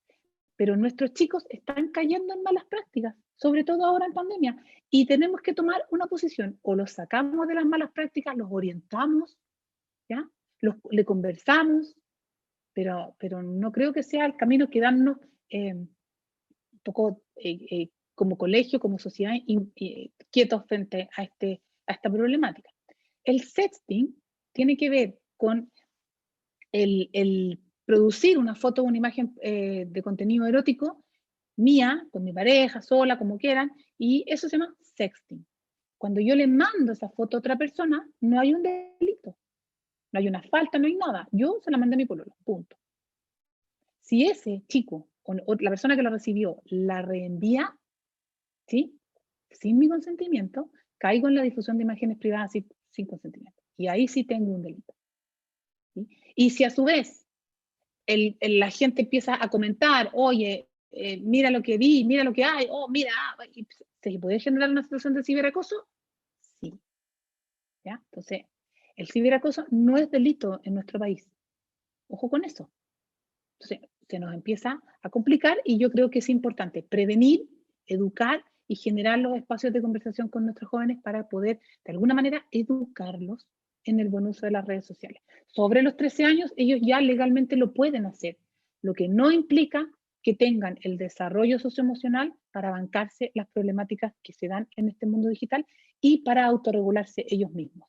pero nuestros chicos están cayendo en malas prácticas, sobre todo ahora en pandemia, y tenemos que tomar una posición, o los sacamos de las malas prácticas, los orientamos, ¿ya? Le conversamos, pero no creo que sea el camino que darnos un poco como colegio, como sociedad, quietos frente a esta problemática. El sexting tiene que ver con el producir una foto o una imagen de contenido erótico mía, con mi pareja, sola, como quieran, y eso se llama sexting. Cuando yo le mando esa foto a otra persona, no hay un delito, no hay una falta, no hay nada. Yo se la mandé a mi pololo, punto. Si ese chico o la persona que lo recibió la reenvía, ¿sí? Sin mi consentimiento, caigo en la difusión de imágenes privadas sin consentimiento. Y ahí sí tengo un delito. ¿Sí? Y si a su vez la gente empieza a comentar, oye, mira lo que vi, mira lo que hay, oh, mira, ¿se puede generar una situación de ciberacoso? Sí. ¿Ya? Entonces, el ciberacoso no es delito en nuestro país. Ojo con eso. Entonces, se nos empieza a complicar y yo creo que es importante prevenir, educar y generar los espacios de conversación con nuestros jóvenes para poder, de alguna manera, educarlos en el buen uso de las redes sociales. Sobre los 13 años, ellos ya legalmente lo pueden hacer, lo que no implica que tengan el desarrollo socioemocional para bancarse las problemáticas que se dan en este mundo digital y para autorregularse ellos mismos.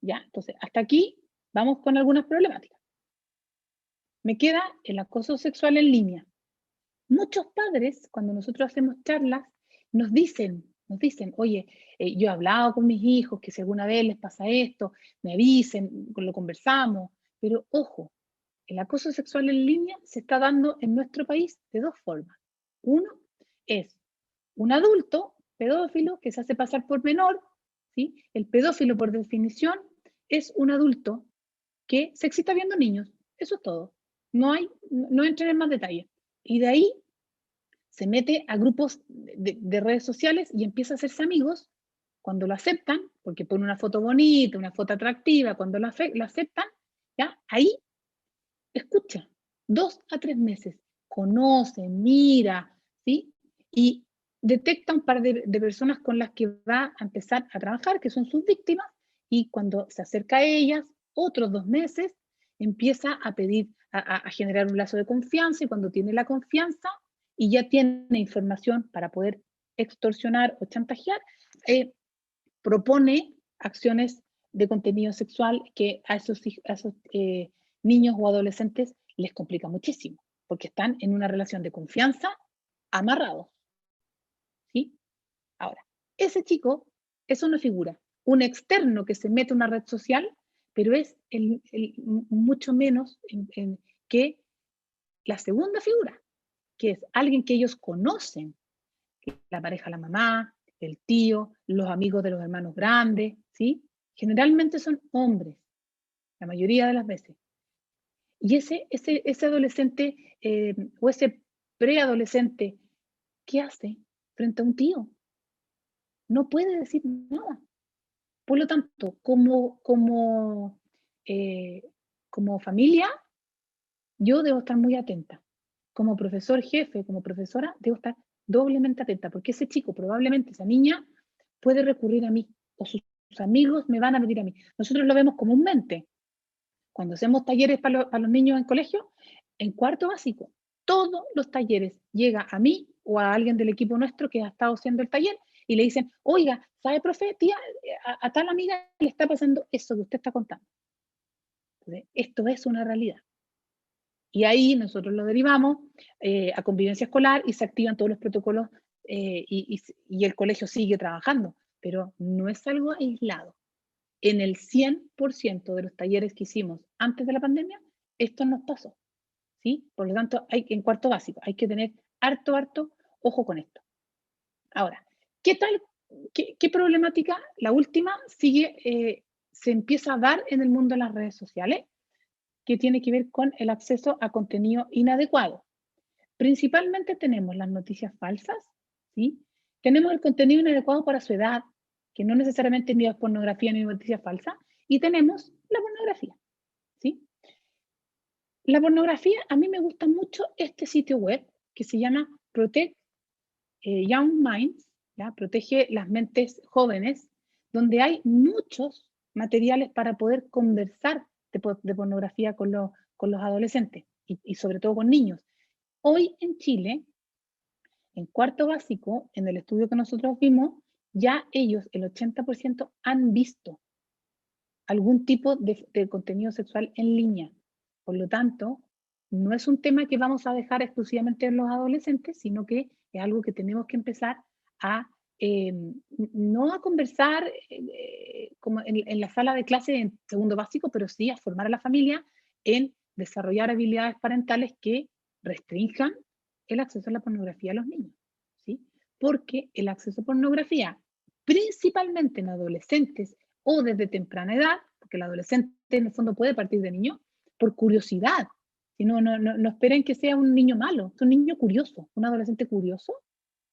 ¿Ya? Entonces, hasta aquí vamos con algunas problemáticas. Me queda el acoso sexual en línea. Muchos padres, cuando nosotros hacemos charlas, nos dicen, oye, yo he hablado con mis hijos, que si alguna vez les pasa esto, me avisen, lo conversamos, pero ojo, el acoso sexual en línea se está dando en nuestro país de dos formas. Uno es un adulto pedófilo que se hace pasar por menor, ¿sí? El pedófilo, por definición, es un adulto que se excita viendo niños, eso es todo. No entren en más detalle. Y de ahí se mete a grupos de redes sociales y empieza a hacerse amigos. Cuando lo aceptan, porque pone una foto bonita, una foto atractiva, cuando lo aceptan, ¿ya? Ahí escucha 2 a 3 meses, conoce, mira, ¿sí? Y detecta un par de personas con las que va a empezar a trabajar, que son sus víctimas, y cuando se acerca a ellas, otros 2 meses, empieza a pedir, a generar un lazo de confianza, y cuando tiene la confianza y ya tiene información para poder extorsionar o chantajear, propone acciones de contenido sexual que a esos niños o adolescentes les complica muchísimo, porque están en una relación de confianza amarrados. ¿Sí? Ahora, ese chico es una figura, un externo que se mete a una red social, pero es mucho menos que la segunda figura, que es alguien que ellos conocen, la pareja, la mamá, el tío, los amigos de los hermanos grandes, ¿sí? Generalmente son hombres, la mayoría de las veces. Y ese adolescente o ese preadolescente, ¿qué hace frente a un tío? No puede decir nada. Por lo tanto, eh, como familia, yo debo estar muy atenta. Como profesor jefe, como profesora, debo estar doblemente atenta, porque ese chico, probablemente esa niña, puede recurrir a mí, o sus amigos me van a pedir a mí. Nosotros lo vemos comúnmente. Cuando hacemos talleres para los niños en colegio, en cuarto básico, todos los talleres llega a mí o a alguien del equipo nuestro que ha estado haciendo el taller y le dicen, oiga, ¿sabe, profe, tía, a tal amiga le está pasando eso que usted está contando? Entonces, esto es una realidad. Y ahí nosotros lo derivamos a convivencia escolar y se activan todos los protocolos y el colegio sigue trabajando, pero no es algo aislado. En el 100% de los talleres que hicimos antes de la pandemia, esto nos pasó. ¿Sí? Por lo tanto, en cuarto básico, hay que tener harto ojo con esto. Ahora, ¿qué tal? ¿Qué problemática? La última se empieza a dar en el mundo de las redes sociales, que tiene que ver con el acceso a contenido inadecuado. Principalmente tenemos las noticias falsas, ¿sí? Tenemos el contenido inadecuado para su edad, que no necesariamente ni es pornografía ni noticia falsa, y tenemos la pornografía, ¿sí? La pornografía, a mí me gusta mucho este sitio web que se llama Protect Young Minds, ¿ya? Protege las mentes jóvenes, donde hay muchos materiales para poder conversar de pornografía con con los adolescentes y sobre todo con niños. Hoy en Chile, en cuarto básico, en el estudio que nosotros vimos, ya ellos, el 80%, han visto algún tipo de contenido sexual en línea. Por lo tanto, no es un tema que vamos a dejar exclusivamente en los adolescentes, sino que es algo que tenemos que empezar a, no a conversar como en la sala de clase en segundo básico, pero sí a formar a la familia en desarrollar habilidades parentales que restrinjan el acceso a la pornografía a los niños, ¿sí? Porque el acceso a pornografía, principalmente en adolescentes o desde temprana edad, porque el adolescente en el fondo puede partir de niño, por curiosidad. Si no esperen que sea un niño malo, es un niño curioso, un adolescente curioso,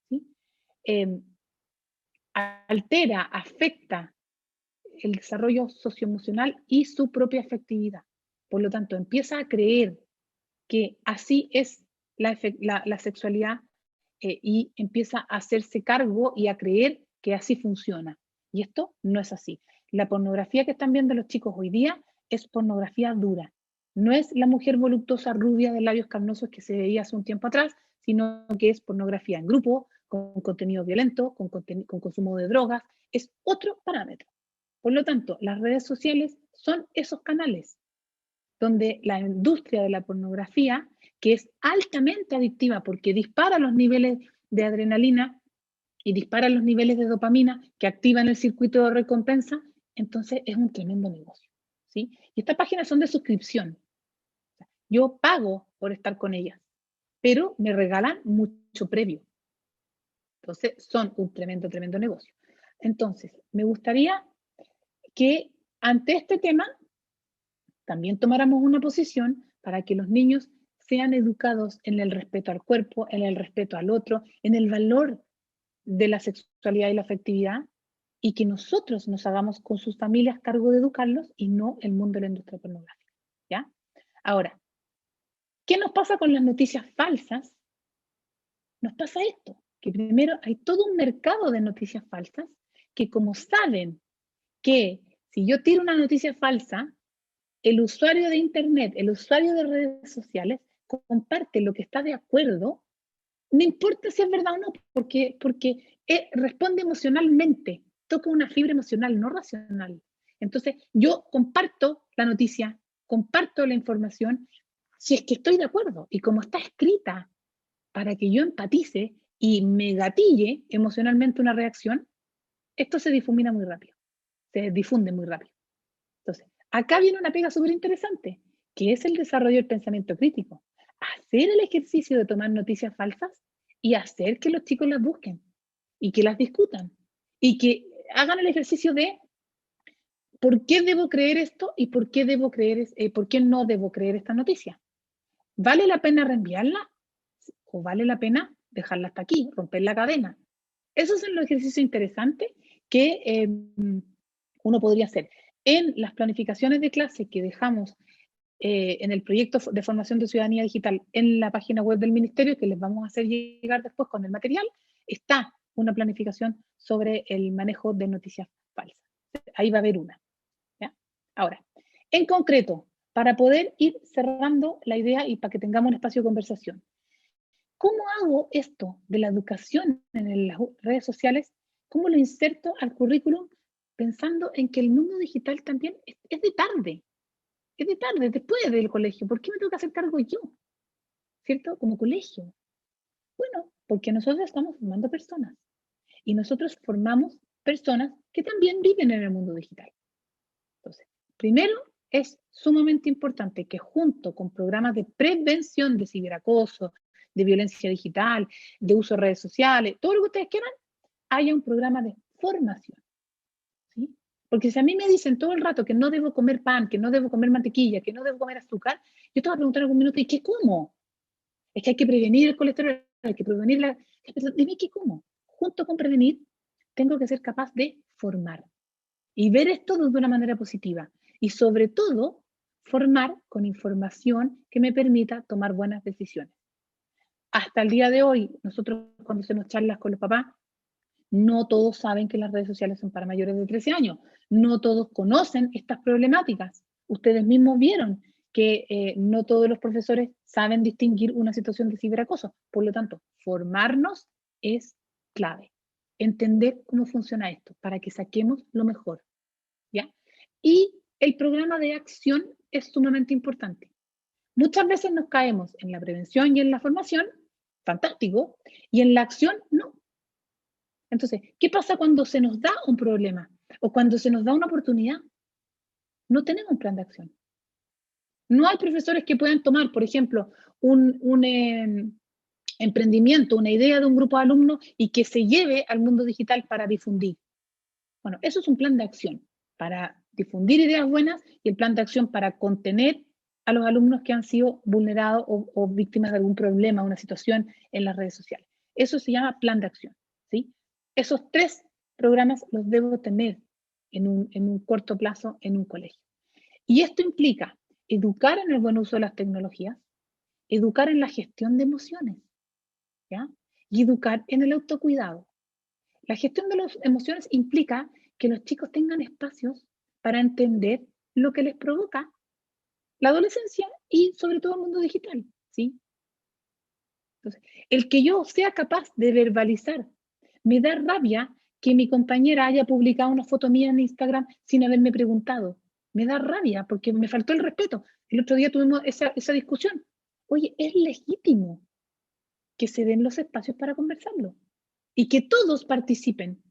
¿sí? Altera, afecta el desarrollo socioemocional y su propia afectividad. Por lo tanto, empieza a creer que así es la sexualidad y empieza a hacerse cargo y a creer que así funciona. Y esto no es así. La pornografía que están viendo los chicos hoy día es pornografía dura. No es la mujer voluptuosa rubia de labios carnosos que se veía hace un tiempo atrás, sino que es pornografía en grupo, con contenido violento, con consumo de drogas. Es otro parámetro. Por lo tanto, las redes sociales son esos canales donde la industria de la pornografía, que es altamente adictiva porque dispara los niveles de adrenalina y dispara los niveles de dopamina que activan el circuito de recompensa, entonces es un tremendo negocio, ¿sí? Y estas páginas son de suscripción. Yo pago por estar con ellas, pero me regalan mucho previo. Entonces son un tremendo, tremendo negocio. Entonces, me gustaría que ante este tema también tomáramos una posición para que los niños sean educados en el respeto al cuerpo, en el respeto al otro, en el valor de la sexualidad y la afectividad, y que nosotros nos hagamos con sus familias cargo de educarlos y no el mundo de la industria pornográfica, ¿ya? Ahora, ¿qué nos pasa con las noticias falsas? Nos pasa esto, que primero hay todo un mercado de noticias falsas que como saben que si yo tiro una noticia falsa, el usuario de Internet, el usuario de redes sociales, comparte lo que está de acuerdo, no importa si es verdad o no, porque responde emocionalmente, toca una fibra emocional, no racional. Entonces, yo comparto la noticia, comparto la información, si es que estoy de acuerdo. Y como está escrita para que yo empatice y me gatille emocionalmente una reacción, esto se difumina muy rápido, se difunde muy rápido. Entonces, acá viene una pega súper interesante, que es el desarrollo del pensamiento crítico. Hacer el ejercicio de tomar noticias falsas y hacer que los chicos las busquen y que las discutan y que hagan el ejercicio de por qué debo creer esto y por qué por qué no debo creer esta noticia. ¿Vale la pena reenviarla o vale la pena dejarla hasta aquí, romper la cadena? Esos son los ejercicios interesantes que uno podría hacer. En las planificaciones de clase que dejamos en el proyecto de formación de ciudadanía digital en la página web del ministerio, que les vamos a hacer llegar después con el material, está una planificación sobre el manejo de noticias falsas. Ahí va a haber una. ¿Ya? Ahora, en concreto, para poder ir cerrando la idea y para que tengamos un espacio de conversación, ¿cómo hago esto de la educación en las redes sociales? ¿Cómo lo inserto al currículum pensando en que el mundo digital también es de tarde? Es de tarde, después del colegio. ¿Por qué me tengo que hacer cargo yo? ¿Cierto? Como colegio. Bueno, porque nosotros estamos formando personas. Y nosotros formamos personas que también viven en el mundo digital. Entonces, primero es sumamente importante que junto con programas de prevención de ciberacoso, de violencia digital, de uso de redes sociales, todo lo que ustedes quieran, haya un programa de formación. ¿Sí? Porque si a mí me dicen todo el rato que no debo comer pan, que no debo comer mantequilla, que no debo comer azúcar, yo te voy a preguntar en algún minuto, ¿y qué como? Es que hay que prevenir el colesterol, hay que prevenir la... Dime qué como. Junto con prevenir, tengo que ser capaz de formar y ver esto de una manera positiva. Y sobre todo, formar con información que me permita tomar buenas decisiones. Hasta el día de hoy, nosotros cuando hacemos charlas con los papás, no todos saben que las redes sociales son para mayores de 13 años. No todos conocen estas problemáticas. Ustedes mismos vieron que no todos los profesores saben distinguir una situación de ciberacoso. Por lo tanto, formarnos es clave. Entender cómo funciona esto para que saquemos lo mejor, ¿ya? Y el programa de acción es sumamente importante. Muchas veces nos caemos en la prevención y en la formación, fantástico, y en la acción no. Entonces, ¿qué pasa cuando se nos da un problema o cuando se nos da una oportunidad? No tenemos un plan de acción. No hay profesores que puedan tomar, por ejemplo, un emprendimiento, una idea de un grupo de alumnos y que se lleve al mundo digital para difundir. Bueno, eso es un plan de acción para difundir ideas buenas y el plan de acción para contener a los alumnos que han sido vulnerados o víctimas de algún problema, una situación en las redes sociales. Eso se llama plan de acción, ¿sí? Esos 3 programas los debo tener en un corto plazo en un colegio. Y esto implica educar en el buen uso de las tecnologías, educar en la gestión de emociones, ¿ya? Y educar en el autocuidado. La gestión de las emociones implica que los chicos tengan espacios para entender lo que les provoca la adolescencia y sobre todo el mundo digital, ¿sí? Entonces, el que yo sea capaz de verbalizar, me da rabia que mi compañera haya publicado una foto mía en Instagram sin haberme preguntado. Me da rabia porque me faltó el respeto. El otro día tuvimos esa discusión. Oye, es legítimo que se den los espacios para conversarlo y que todos participen.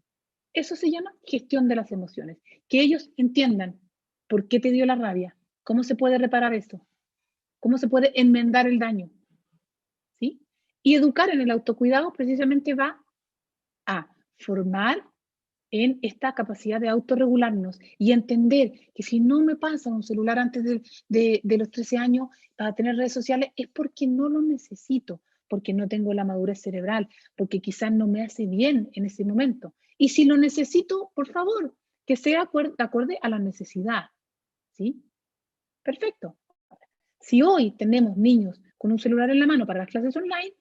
Eso se llama gestión de las emociones. Que ellos entiendan por qué te dio la rabia, cómo se puede reparar eso, cómo se puede enmendar el daño, ¿sí? Y educar en el autocuidado precisamente va a formar en esta capacidad de autorregularnos y entender que si no me pasa un celular antes de los 13 años para tener redes sociales es porque no lo necesito, porque no tengo la madurez cerebral, porque quizás no me hace bien en ese momento. Y si lo necesito, por favor, que sea acorde a la necesidad, ¿sí? Perfecto. Si hoy tenemos niños con un celular en la mano para las clases online,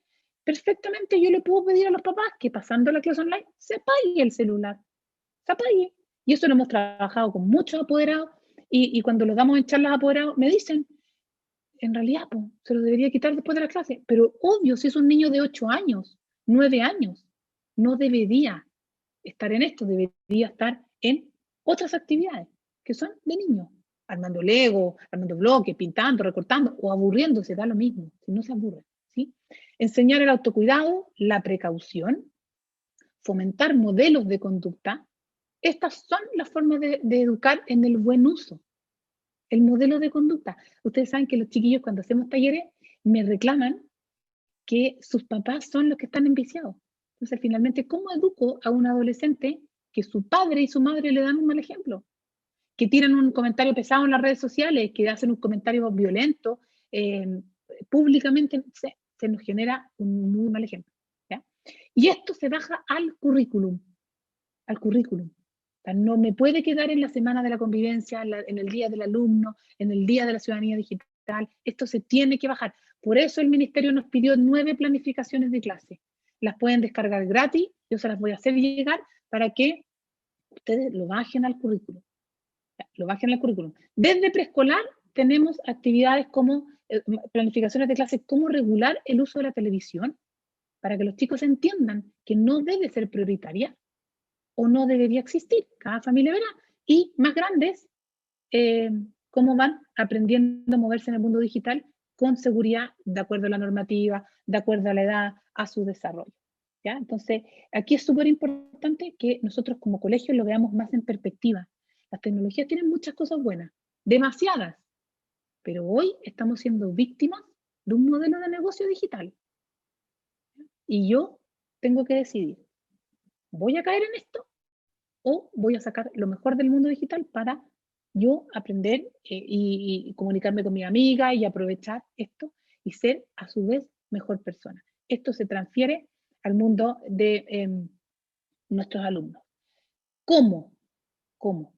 perfectamente yo le puedo pedir a los papás que pasando la clase online se apague el celular, se apague. Y eso lo hemos trabajado con muchos apoderados y cuando los damos en charlas apoderados me dicen, en realidad, pues, se lo debería quitar después de la clase, pero obvio, si es un niño de 8 años, 9 años, no debería estar en esto, debería estar en otras actividades que son de niños, armando Lego, armando bloques, pintando, recortando o aburriéndose, da lo mismo, si no se aburre, ¿sí? Enseñar el autocuidado, la precaución, fomentar modelos de conducta. Estas son las formas de educar en el buen uso. El modelo de conducta. Ustedes saben que los chiquillos cuando hacemos talleres me reclaman que sus papás son los que están enviciados. Entonces, finalmente, ¿cómo educo a un adolescente que su padre y su madre le dan un mal ejemplo? Que tiran un comentario pesado en las redes sociales, que hacen un comentario violento, públicamente, se nos genera un muy mal ejemplo, ¿ya? Y esto se baja al currículum, al currículum. O sea, no me puede quedar en la semana de la convivencia, en el día del alumno, en el día de la ciudadanía digital. Esto se tiene que bajar. Por eso el ministerio nos pidió 9 planificaciones de clase. Las pueden descargar gratis, yo se las voy a hacer llegar para que ustedes lo bajen al currículum. Lo bajen al currículum. Desde preescolar tenemos actividades como planificaciones de clase, cómo regular el uso de la televisión, para que los chicos entiendan que no debe ser prioritaria o no debería existir. Cada familia verá. Y más grandes, cómo van aprendiendo a moverse en el mundo digital con seguridad, de acuerdo a la normativa, de acuerdo a la edad, a su desarrollo. ¿Ya? Entonces, aquí es súper importante que nosotros como colegio lo veamos más en perspectiva. Las tecnologías tienen muchas cosas buenas, demasiadas, pero hoy estamos siendo víctimas de un modelo de negocio digital. Y yo tengo que decidir, ¿voy a caer en esto o voy a sacar lo mejor del mundo digital para yo aprender y comunicarme con mi amiga y aprovechar esto y ser a su vez mejor persona? Esto se transfiere al mundo de nuestros alumnos. ¿Cómo? ¿Cómo?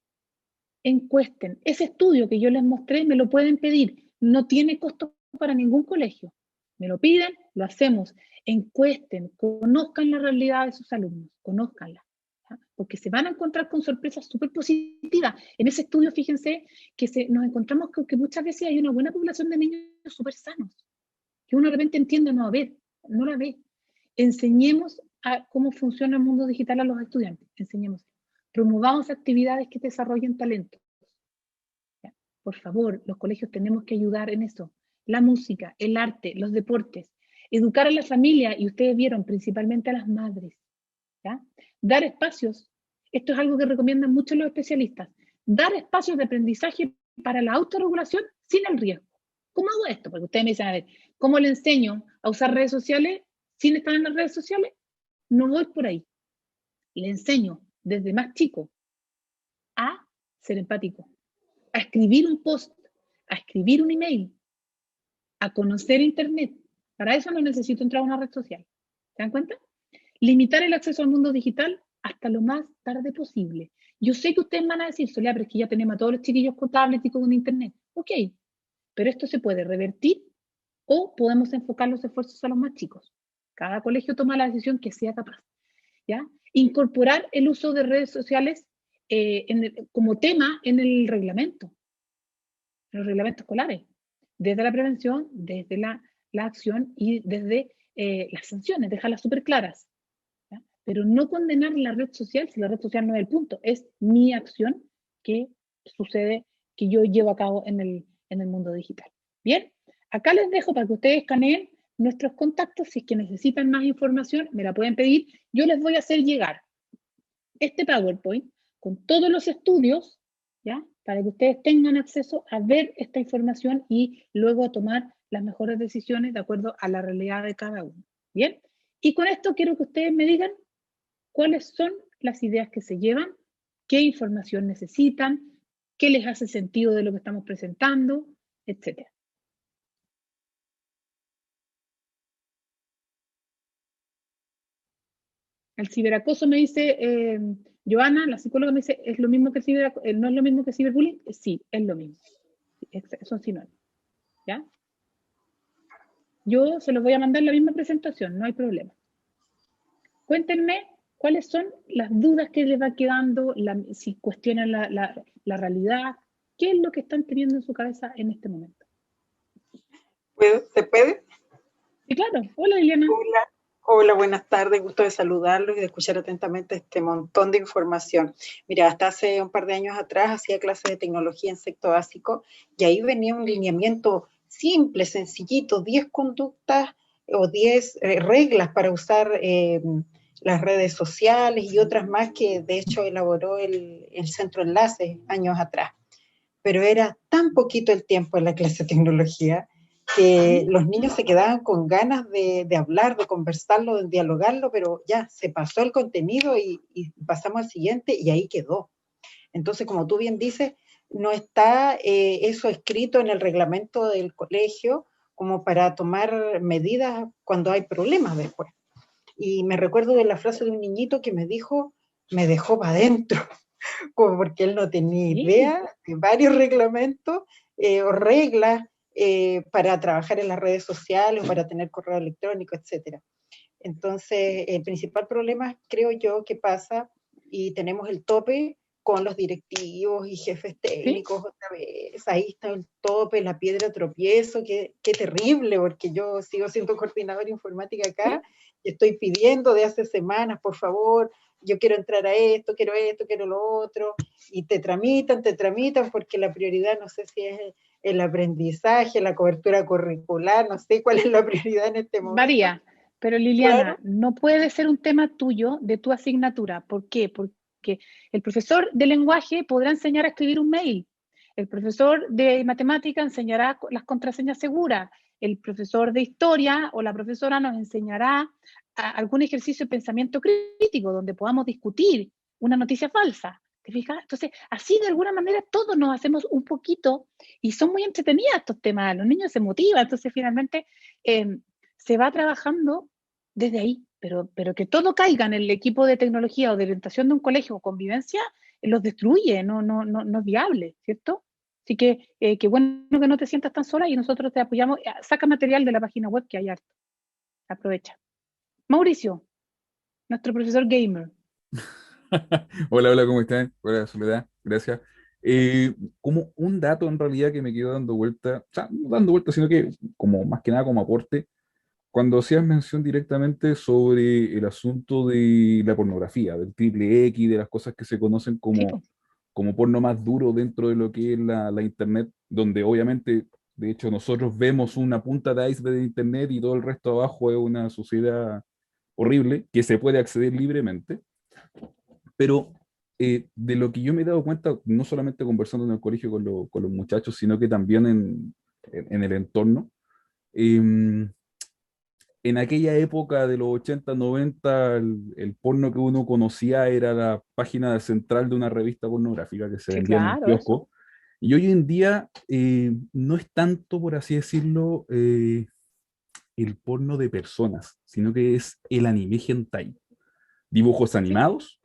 Encuesten. Ese estudio que yo les mostré me lo pueden pedir. No tiene costo para ningún colegio. Me lo piden, lo hacemos. Encuesten, conozcan la realidad de sus alumnos, conózcanla. ¿ya? Porque se van a encontrar con sorpresas súper positivas. En ese estudio, fíjense, que nos encontramos con que muchas veces hay una buena población de niños súper sanos, que uno de repente entiende, no, a ver, no la ve. Enseñemos a cómo funciona el mundo digital a los estudiantes, enseñemos. Promovamos actividades que desarrollen talento. ¿Ya? Por favor, los colegios tenemos que ayudar en eso. La música, el arte, los deportes. Educar a la familia, y ustedes vieron, principalmente a las madres. ¿Ya? Dar espacios. Esto es algo que recomiendan muchos los especialistas. Dar espacios de aprendizaje para la autorregulación sin el riesgo. ¿Cómo hago esto? Porque ustedes me dicen, a ver, ¿cómo le enseño a usar redes sociales sin estar en las redes sociales? No voy por ahí. Le enseño desde más chico a ser empático, a escribir un post, a escribir un email, a conocer Internet. Para eso no necesito entrar a una red social. ¿Se dan cuenta? Limitar el acceso al mundo digital hasta lo más tarde posible. Yo sé que ustedes van a decir, Soledad, pero es que ya tenemos a todos los chiquillos con tablet y con Internet. Ok, pero esto se puede revertir o podemos enfocar los esfuerzos a los más chicos. Cada colegio toma la decisión que sea capaz. ¿Ya? Incorporar el uso de redes sociales como tema en el reglamento, en los reglamentos escolares, desde la prevención, desde la acción y desde las sanciones, dejarlas súper claras. ¿Ya? Pero no condenar la red social si la red social no es el punto, es mi acción que sucede, que yo llevo a cabo en el mundo digital. Bien, acá les dejo para que ustedes escaneen nuestros contactos. Si es que necesitan más información, me la pueden pedir. Yo les voy a hacer llegar este PowerPoint con todos los estudios, ¿ya? Para que ustedes tengan acceso a ver esta información y luego a tomar las mejores decisiones de acuerdo a la realidad de cada uno. Bien, y con esto quiero que ustedes me digan cuáles son las ideas que se llevan, qué información necesitan, qué les hace sentido de lo que estamos presentando, etcétera. El ciberacoso me dice, Joana, la psicóloga me dice, ¿es lo mismo que no es lo mismo que ciberbullying? Sí, es lo mismo. Son sinónimos. ¿Ya? Yo se los voy a mandar la misma presentación, no hay problema. Cuéntenme cuáles son las dudas que les va quedando, si cuestionan la realidad, qué es lo que están teniendo en su cabeza en este momento. ¿Se puede? Sí, claro. Hola, Liliana. Hola, hola, buenas tardes. Gusto de saludarlos y de escuchar atentamente este montón de información. Mira, hasta hace un par de años atrás hacía clases de tecnología en sexto básico y ahí venía un lineamiento simple, sencillito, 10 conductas o 10 reglas para usar las redes sociales y otras más que de hecho elaboró el Centro Enlace años atrás. Pero era tan poquito el tiempo en la clase de tecnología que los niños se quedaban con ganas de hablar, de conversarlo, de dialogarlo, pero ya se pasó el contenido y pasamos al siguiente y ahí quedó. Entonces, como tú bien dices, no está eso escrito en el reglamento del colegio como para tomar medidas cuando hay problemas después. Y me recuerdo de la frase de un niñito que me dijo, me dejó para adentro, como porque él no tenía idea de varios reglamentos o reglas para trabajar en las redes sociales o para tener correo electrónico, etcétera. Entonces, el principal problema creo yo que pasa y tenemos el tope con los directivos y jefes técnicos. ¿Sí? Otra vez, ahí está el tope, la piedra tropiezo, qué terrible, porque yo sigo siendo coordinadora informática acá. ¿Sí? Y estoy pidiendo de hace semanas, por favor, yo quiero entrar a esto, quiero lo otro, y te tramitan, porque la prioridad no sé si es el aprendizaje, la cobertura curricular, no sé cuál es la prioridad en este momento. Varía, pero Liliana, claro, no puede ser un tema tuyo, de tu asignatura. ¿Por qué? Porque el profesor de lenguaje podrá enseñar a escribir un mail, el profesor de matemática enseñará las contraseñas seguras, el profesor de historia o la profesora nos enseñará algún ejercicio de pensamiento crítico donde podamos discutir una noticia falsa. ¿Te fijas? Entonces, así de alguna manera todos nos hacemos un poquito y son muy entretenidos estos temas, los niños se motivan, entonces finalmente se va trabajando desde ahí, pero que todo caiga en el equipo de tecnología o de orientación de un colegio o convivencia, los destruye, no es viable, ¿cierto? Así que qué bueno que no te sientas tan sola y nosotros te apoyamos. Saca material de la página web que hay harto. Aprovecha. Mauricio, nuestro profesor gamer. Hola, hola, ¿cómo están? Hola, Soledad, gracias. Como un dato en realidad que me quedó dando vuelta, o sea, no dando vuelta, sino que como más que nada como aporte, cuando hacías mención directamente sobre el asunto de la pornografía, del triple X, de las cosas que se conocen Sí, como, po. como porno más duro dentro de lo que es la Internet, donde obviamente, de hecho, nosotros vemos una punta de iceberg de Internet y todo el resto abajo es una sociedad horrible que se puede acceder libremente. Pero de lo que yo me he dado cuenta, no solamente conversando en el colegio con los muchachos, sino que también en el entorno, eh, en aquella época de los 80 90 el porno que uno conocía era la página central de una revista pornográfica que se Sí, vendía en un claro, eso. kiosco. Y hoy en día no es tanto, por así decirlo, el porno de personas, sino que es el anime hentai. Dibujos Sí, animados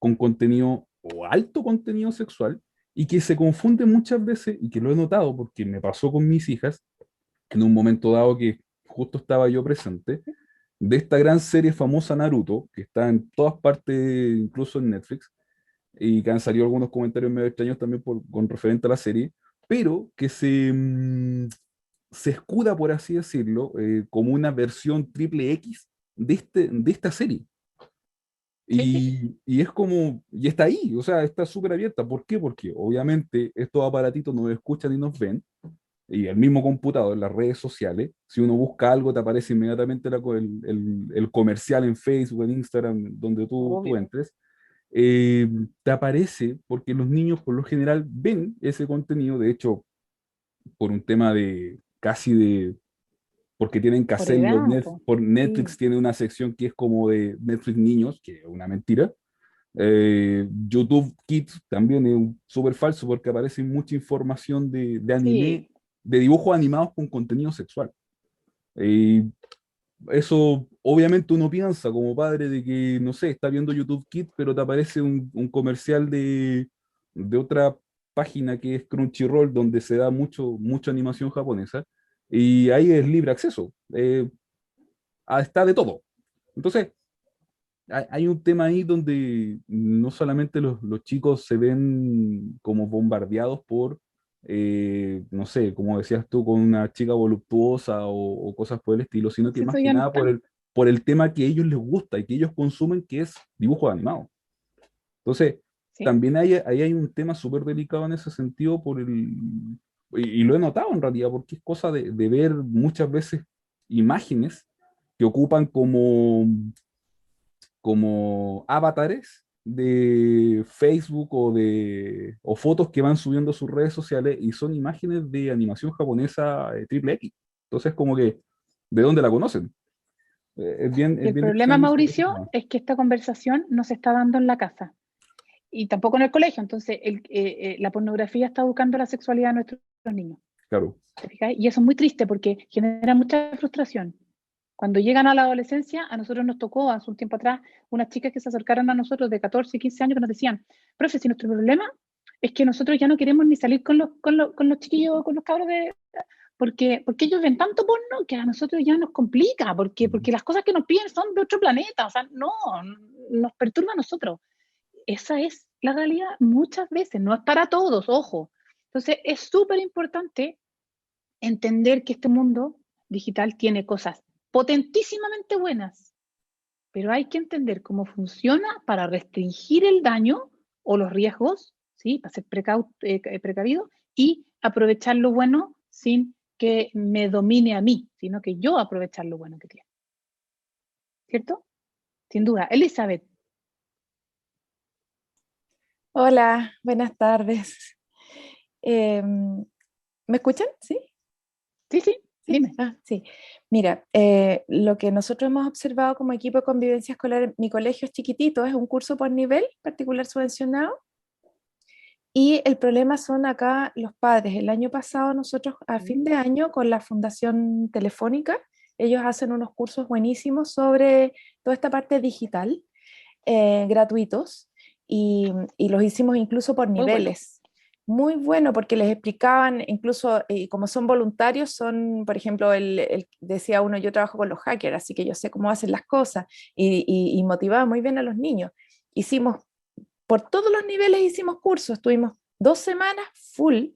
con contenido o alto contenido sexual y que se confunde muchas veces, y que lo he notado porque me pasó con mis hijas, en un momento dado que justo estaba yo presente, de esta gran serie famosa Naruto, que está en todas partes, incluso en Netflix, y que han salido algunos comentarios medio extraños también con referente a la serie, pero que se escuda, por así decirlo, como una versión triple X de esta serie. sí, sí. Y es como, y está ahí, o sea, está súper abierta. ¿Por qué? Porque obviamente estos aparatitos nos escuchan y nos ven, y el mismo computador, las redes sociales, si uno busca algo, te aparece inmediatamente el comercial en Facebook, en Instagram, donde tú Obvio. entres. Te aparece porque los niños por lo general ven ese contenido, de hecho, por un tema de casi de porque tienen que Por hacerlo. edad, po. Por Netflix Sí. tiene una sección que es como de Netflix niños, que es una mentira. YouTube Kids también es súper falso porque aparece mucha información de anime, Sí, de dibujos animados con contenido sexual. Y eso obviamente uno piensa como padre de que, no sé, está viendo YouTube Kids, pero te aparece un comercial de otra página que es Crunchyroll, donde se da mucha animación japonesa, y ahí es libre acceso. Está de todo. Entonces, hay un tema ahí donde no solamente los chicos se ven como bombardeados por, no sé, como decías tú, con una chica voluptuosa o cosas por el estilo, sino que sí, más eso que ya no nada está. por el tema que a ellos les gusta y que ellos consumen, que es dibujos animados. Entonces, Sí, también ahí hay un tema súper delicado en ese sentido y lo he notado en realidad, porque es cosa de ver muchas veces imágenes que ocupan como avatares de Facebook o fotos que van subiendo a sus redes sociales y son imágenes de animación japonesa triple X. Entonces, como que, ¿de dónde la conocen? y Es el bien problema, extraño ese Mauricio, tema. es que esta conversación no se está dando en la casa y tampoco en el colegio. Entonces, la pornografía está educando la sexualidad de nuestros niños. Claro, ¿Te fijas? Y eso es muy triste porque genera mucha frustración. Cuando llegan a la adolescencia, a nosotros nos tocó hace un tiempo atrás unas chicas que se acercaron a nosotros de 14, 15 años que nos decían, profe, si nuestro problema es que nosotros ya no queremos ni salir con los chiquillos, con los cabros de... Porque ellos ven tanto porno que a nosotros ya nos complica, porque las cosas que nos piden son de otro planeta, o sea, no, nos perturba a nosotros. Esa es la realidad muchas veces, no es para todos, ojo. Entonces, es súper importante entender que este mundo digital tiene cosas potentísimamente buenas, pero hay que entender cómo funciona para restringir el daño o los riesgos, ¿sí? Para ser precavido y aprovechar lo bueno sin que me domine a mí, sino que yo aprovechar lo bueno que tiene, ¿cierto? Sin duda. Elizabeth, Hola, buenas tardes. ¿Me escuchan? ¿Sí? sí, sí, ¿Sí? dime. Ah, sí. Mira, lo que nosotros hemos observado como equipo de convivencia escolar en mi colegio es chiquitito, es un curso por nivel particular subvencionado. Y el problema son acá los padres. El año pasado nosotros a fin de año con la Fundación Telefónica, ellos hacen unos cursos buenísimos sobre toda esta parte digital, gratuitos, y los hicimos incluso por Muy bueno. niveles. Muy bueno porque les explicaban, incluso, y como son voluntarios, son, por ejemplo, decía uno, yo trabajo con los hackers, así que yo sé cómo hacen las cosas, y motivaba muy bien a los niños. por todos los niveles hicimos cursos, estuvimos 2 semanas full,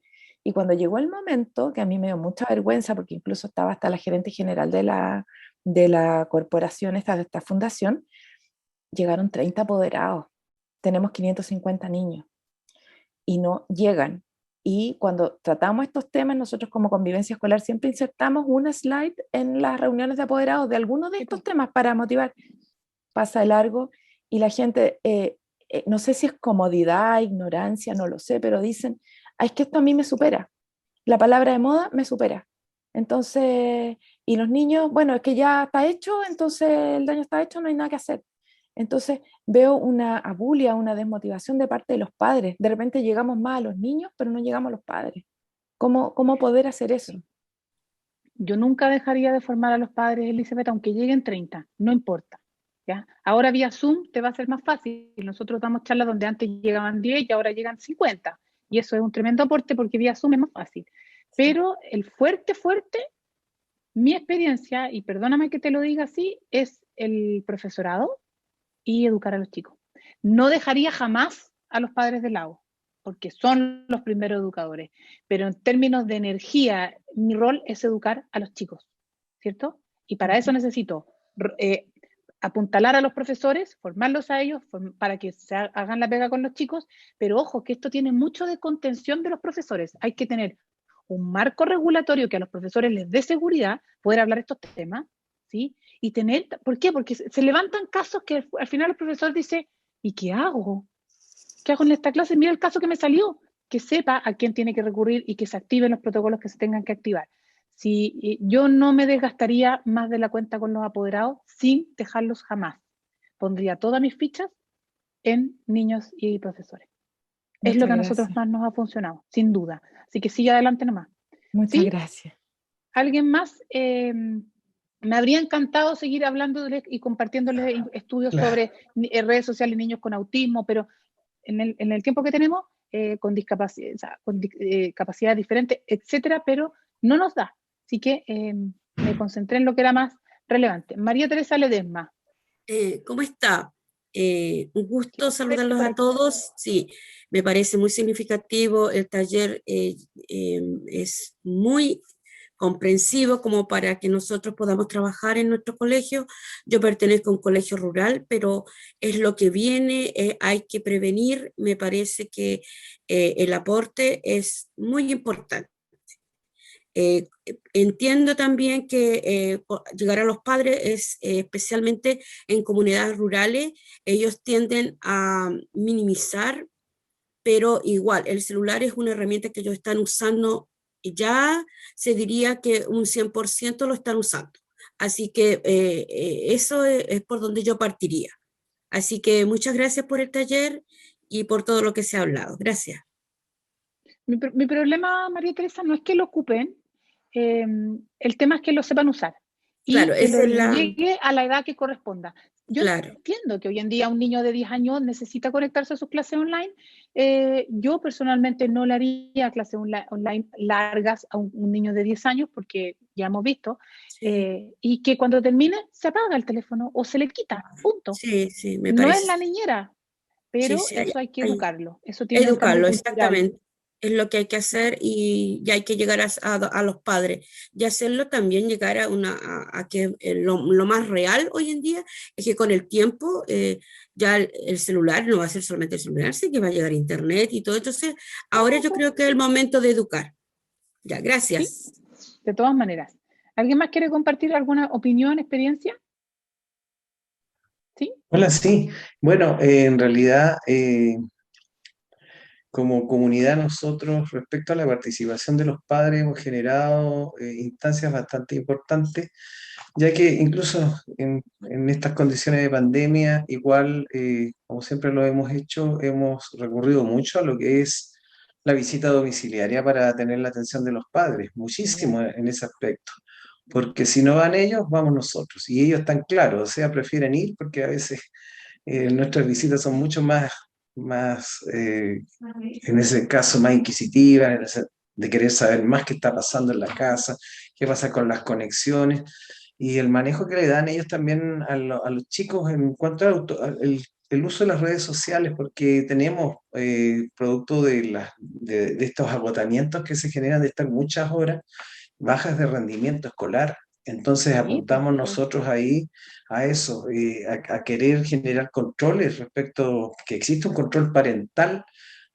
y cuando llegó el momento, que a mí me dio mucha vergüenza, porque incluso estaba hasta la gerente general de la corporación, de esta fundación, llegaron 30 apoderados, tenemos 550 niños, y no llegan. Y cuando tratamos estos temas, nosotros como Convivencia Escolar siempre insertamos una slide en las reuniones de apoderados de algunos de estos temas para motivar. Pasa de largo y la gente, no sé si es comodidad, ignorancia, no lo sé, pero dicen, es que esto a mí me supera. La palabra de moda me supera. Entonces, y los niños, bueno, es que ya está hecho, entonces el daño está hecho, no hay nada que hacer. Entonces veo una abulia, una desmotivación de parte de los padres. De repente llegamos más a los niños, pero no llegamos a los padres. ¿Cómo poder hacer eso? Yo nunca dejaría de formar a los padres, Elizabeth, aunque lleguen 30, no importa. ¿Ya? Ahora vía Zoom te va a ser más fácil. Nosotros damos charlas donde antes llegaban 10 y ahora llegan 50. Y eso es un tremendo aporte porque vía Zoom es más fácil. Pero el fuerte, mi experiencia, y perdóname que te lo diga así, es el profesorado y educar a los chicos. No dejaría jamás a los padres de lado, porque son los primeros educadores. Pero en términos de energía, mi rol es educar a los chicos, ¿cierto? Y para eso necesito apuntalar a los profesores, formarlos a ellos para que se hagan la pega con los chicos, pero ojo, que esto tiene mucho de contención de los profesores. Hay que tener un marco regulatorio que a los profesores les dé seguridad, poder hablar estos temas, ¿sí? Y tener, ¿por qué? Porque se levantan casos que al final el profesor dice, ¿y qué hago? ¿Qué hago en esta clase? Mira el caso que me salió, que sepa a quién tiene que recurrir y que se activen los protocolos que se tengan que activar. Si yo no me desgastaría más de la cuenta con los apoderados sin dejarlos jamás. Pondría todas mis fichas en niños y profesores. Es lo que a nosotros más nos ha funcionado, sin duda. Así que sigue adelante nomás. Muchas gracias. ¿Alguien más? Me habría encantado seguir hablándoles y compartiéndoles estudios sobre redes sociales y niños con autismo, pero en el tiempo que tenemos, con discapacidad, capacidades diferentes, etcétera, pero no nos da. Así que me concentré en lo que era más relevante. María Teresa Ledesma. ¿Cómo está? Un gusto saludarlos a todos. Sí, me parece muy significativo. El taller es muy comprensivo como para que nosotros podamos trabajar en nuestro colegio. Yo pertenezco a un colegio rural, pero es lo que viene, hay que prevenir. Me parece que el aporte es muy importante. Entiendo también que llegar a los padres es especialmente en comunidades rurales, ellos tienden a minimizar, pero igual el celular es una herramienta que ellos están usando, ya se diría que un 100% lo están usando. Así que eso es por donde yo partiría. Así que muchas gracias por el taller y por todo lo que se ha hablado. Gracias. Mi problema, María Teresa, no es que lo ocupen, el tema es que lo sepan usar y claro, que llegue a la edad que corresponda. Yo entiendo que hoy en día un niño de 10 años necesita conectarse a sus clases online. Yo personalmente no le haría clases online largas a un niño de 10 años porque ya hemos visto, y que cuando termine se apaga el teléfono o se le quita, punto. Sí, me parece. No es la niñera, pero eso hay que educarlo. Eso tiene educarlo, un exactamente. Es lo que hay que hacer y ya hay que llegar a los padres y hacerlo también llegar a que lo más real hoy en día es que con el tiempo ya el celular no va a ser solamente el celular, sí que va a llegar internet y todo. Entonces, ahora yo creo que es el momento de educar. Ya, gracias. Sí, de todas maneras. ¿Alguien más quiere compartir alguna opinión, experiencia? ¿Sí? Hola, sí. Bueno, en realidad, como comunidad nosotros, respecto a la participación de los padres, hemos generado instancias bastante importantes, ya que incluso en estas condiciones de pandemia, igual, como siempre lo hemos hecho, hemos recurrido mucho a lo que es la visita domiciliaria para tener la atención de los padres, muchísimo en ese aspecto. Porque si no van ellos, vamos nosotros. Y ellos están claros, o sea, prefieren ir porque a veces nuestras visitas son mucho más en ese caso, más inquisitivas, de querer saber más qué está pasando en la casa, qué pasa con las conexiones, y el manejo que le dan ellos también a los chicos en cuanto al el uso de las redes sociales, porque tenemos, producto de estos agotamientos que se generan de estar muchas horas, bajas de rendimiento escolar. Entonces Sí, apuntamos nosotros ahí a eso, a querer generar controles respecto, que existe un control parental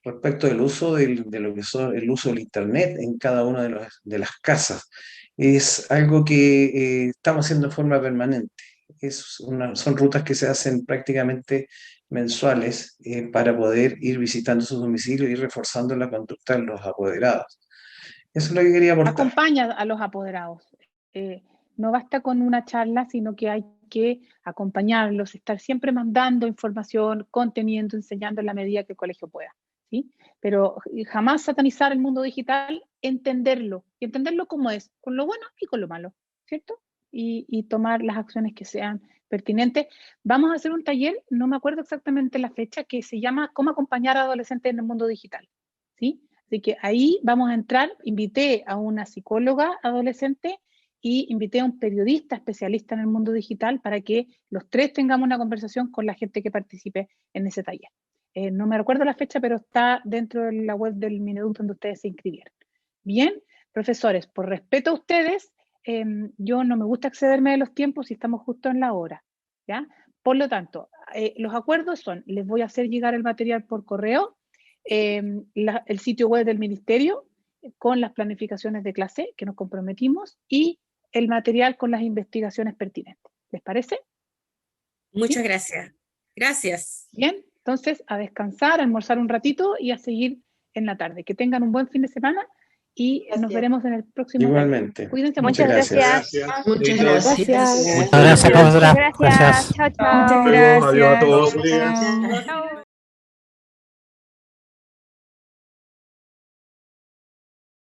respecto del uso de lo que son el uso del Internet en cada una de las casas. Es algo que estamos haciendo de forma permanente. Son rutas que se hacen prácticamente mensuales, para poder ir visitando sus domicilios y reforzando la conducta de los apoderados. Eso es lo que quería aportar. Acompaña a los apoderados. No basta con una charla, sino que hay que acompañarlos, estar siempre mandando información, conteniendo, enseñando en la medida que el colegio pueda, ¿sí? Pero jamás satanizar el mundo digital, entenderlo, y entenderlo como es, con lo bueno y con lo malo, ¿cierto? Y tomar las acciones que sean pertinentes. Vamos a hacer un taller, no me acuerdo exactamente la fecha, que se llama Cómo acompañar a adolescentes en el mundo digital, ¿sí? Así que ahí vamos a entrar. Invité a una psicóloga adolescente y invité a un periodista especialista en el mundo digital para que los tres tengamos una conversación con la gente que participe en ese taller. No me recuerdo la fecha, pero está dentro de la web del Mineduc donde ustedes se inscribieron. Bien, profesores, por respeto a ustedes, yo no me gusta excederme de los tiempos si estamos justo en la hora, ¿ya? Por lo tanto, los acuerdos son, les voy a hacer llegar el material por correo, el sitio web del ministerio con las planificaciones de clase que nos comprometimos y el material con las investigaciones pertinentes. ¿Les parece? Muchas ¿Sí? gracias. Gracias. Bien, entonces a descansar, a almorzar un ratito y a seguir en la tarde. Que tengan un buen fin de semana y nos veremos en el próximo Igualmente. taller. Cuídense Muchas mucho. gracias. Muchas gracias. Gracias. Muchas gracias, profesora. Gracias. Gracias. Chao, chao. Muchas gracias. Adiós a todos. Chao. Chao.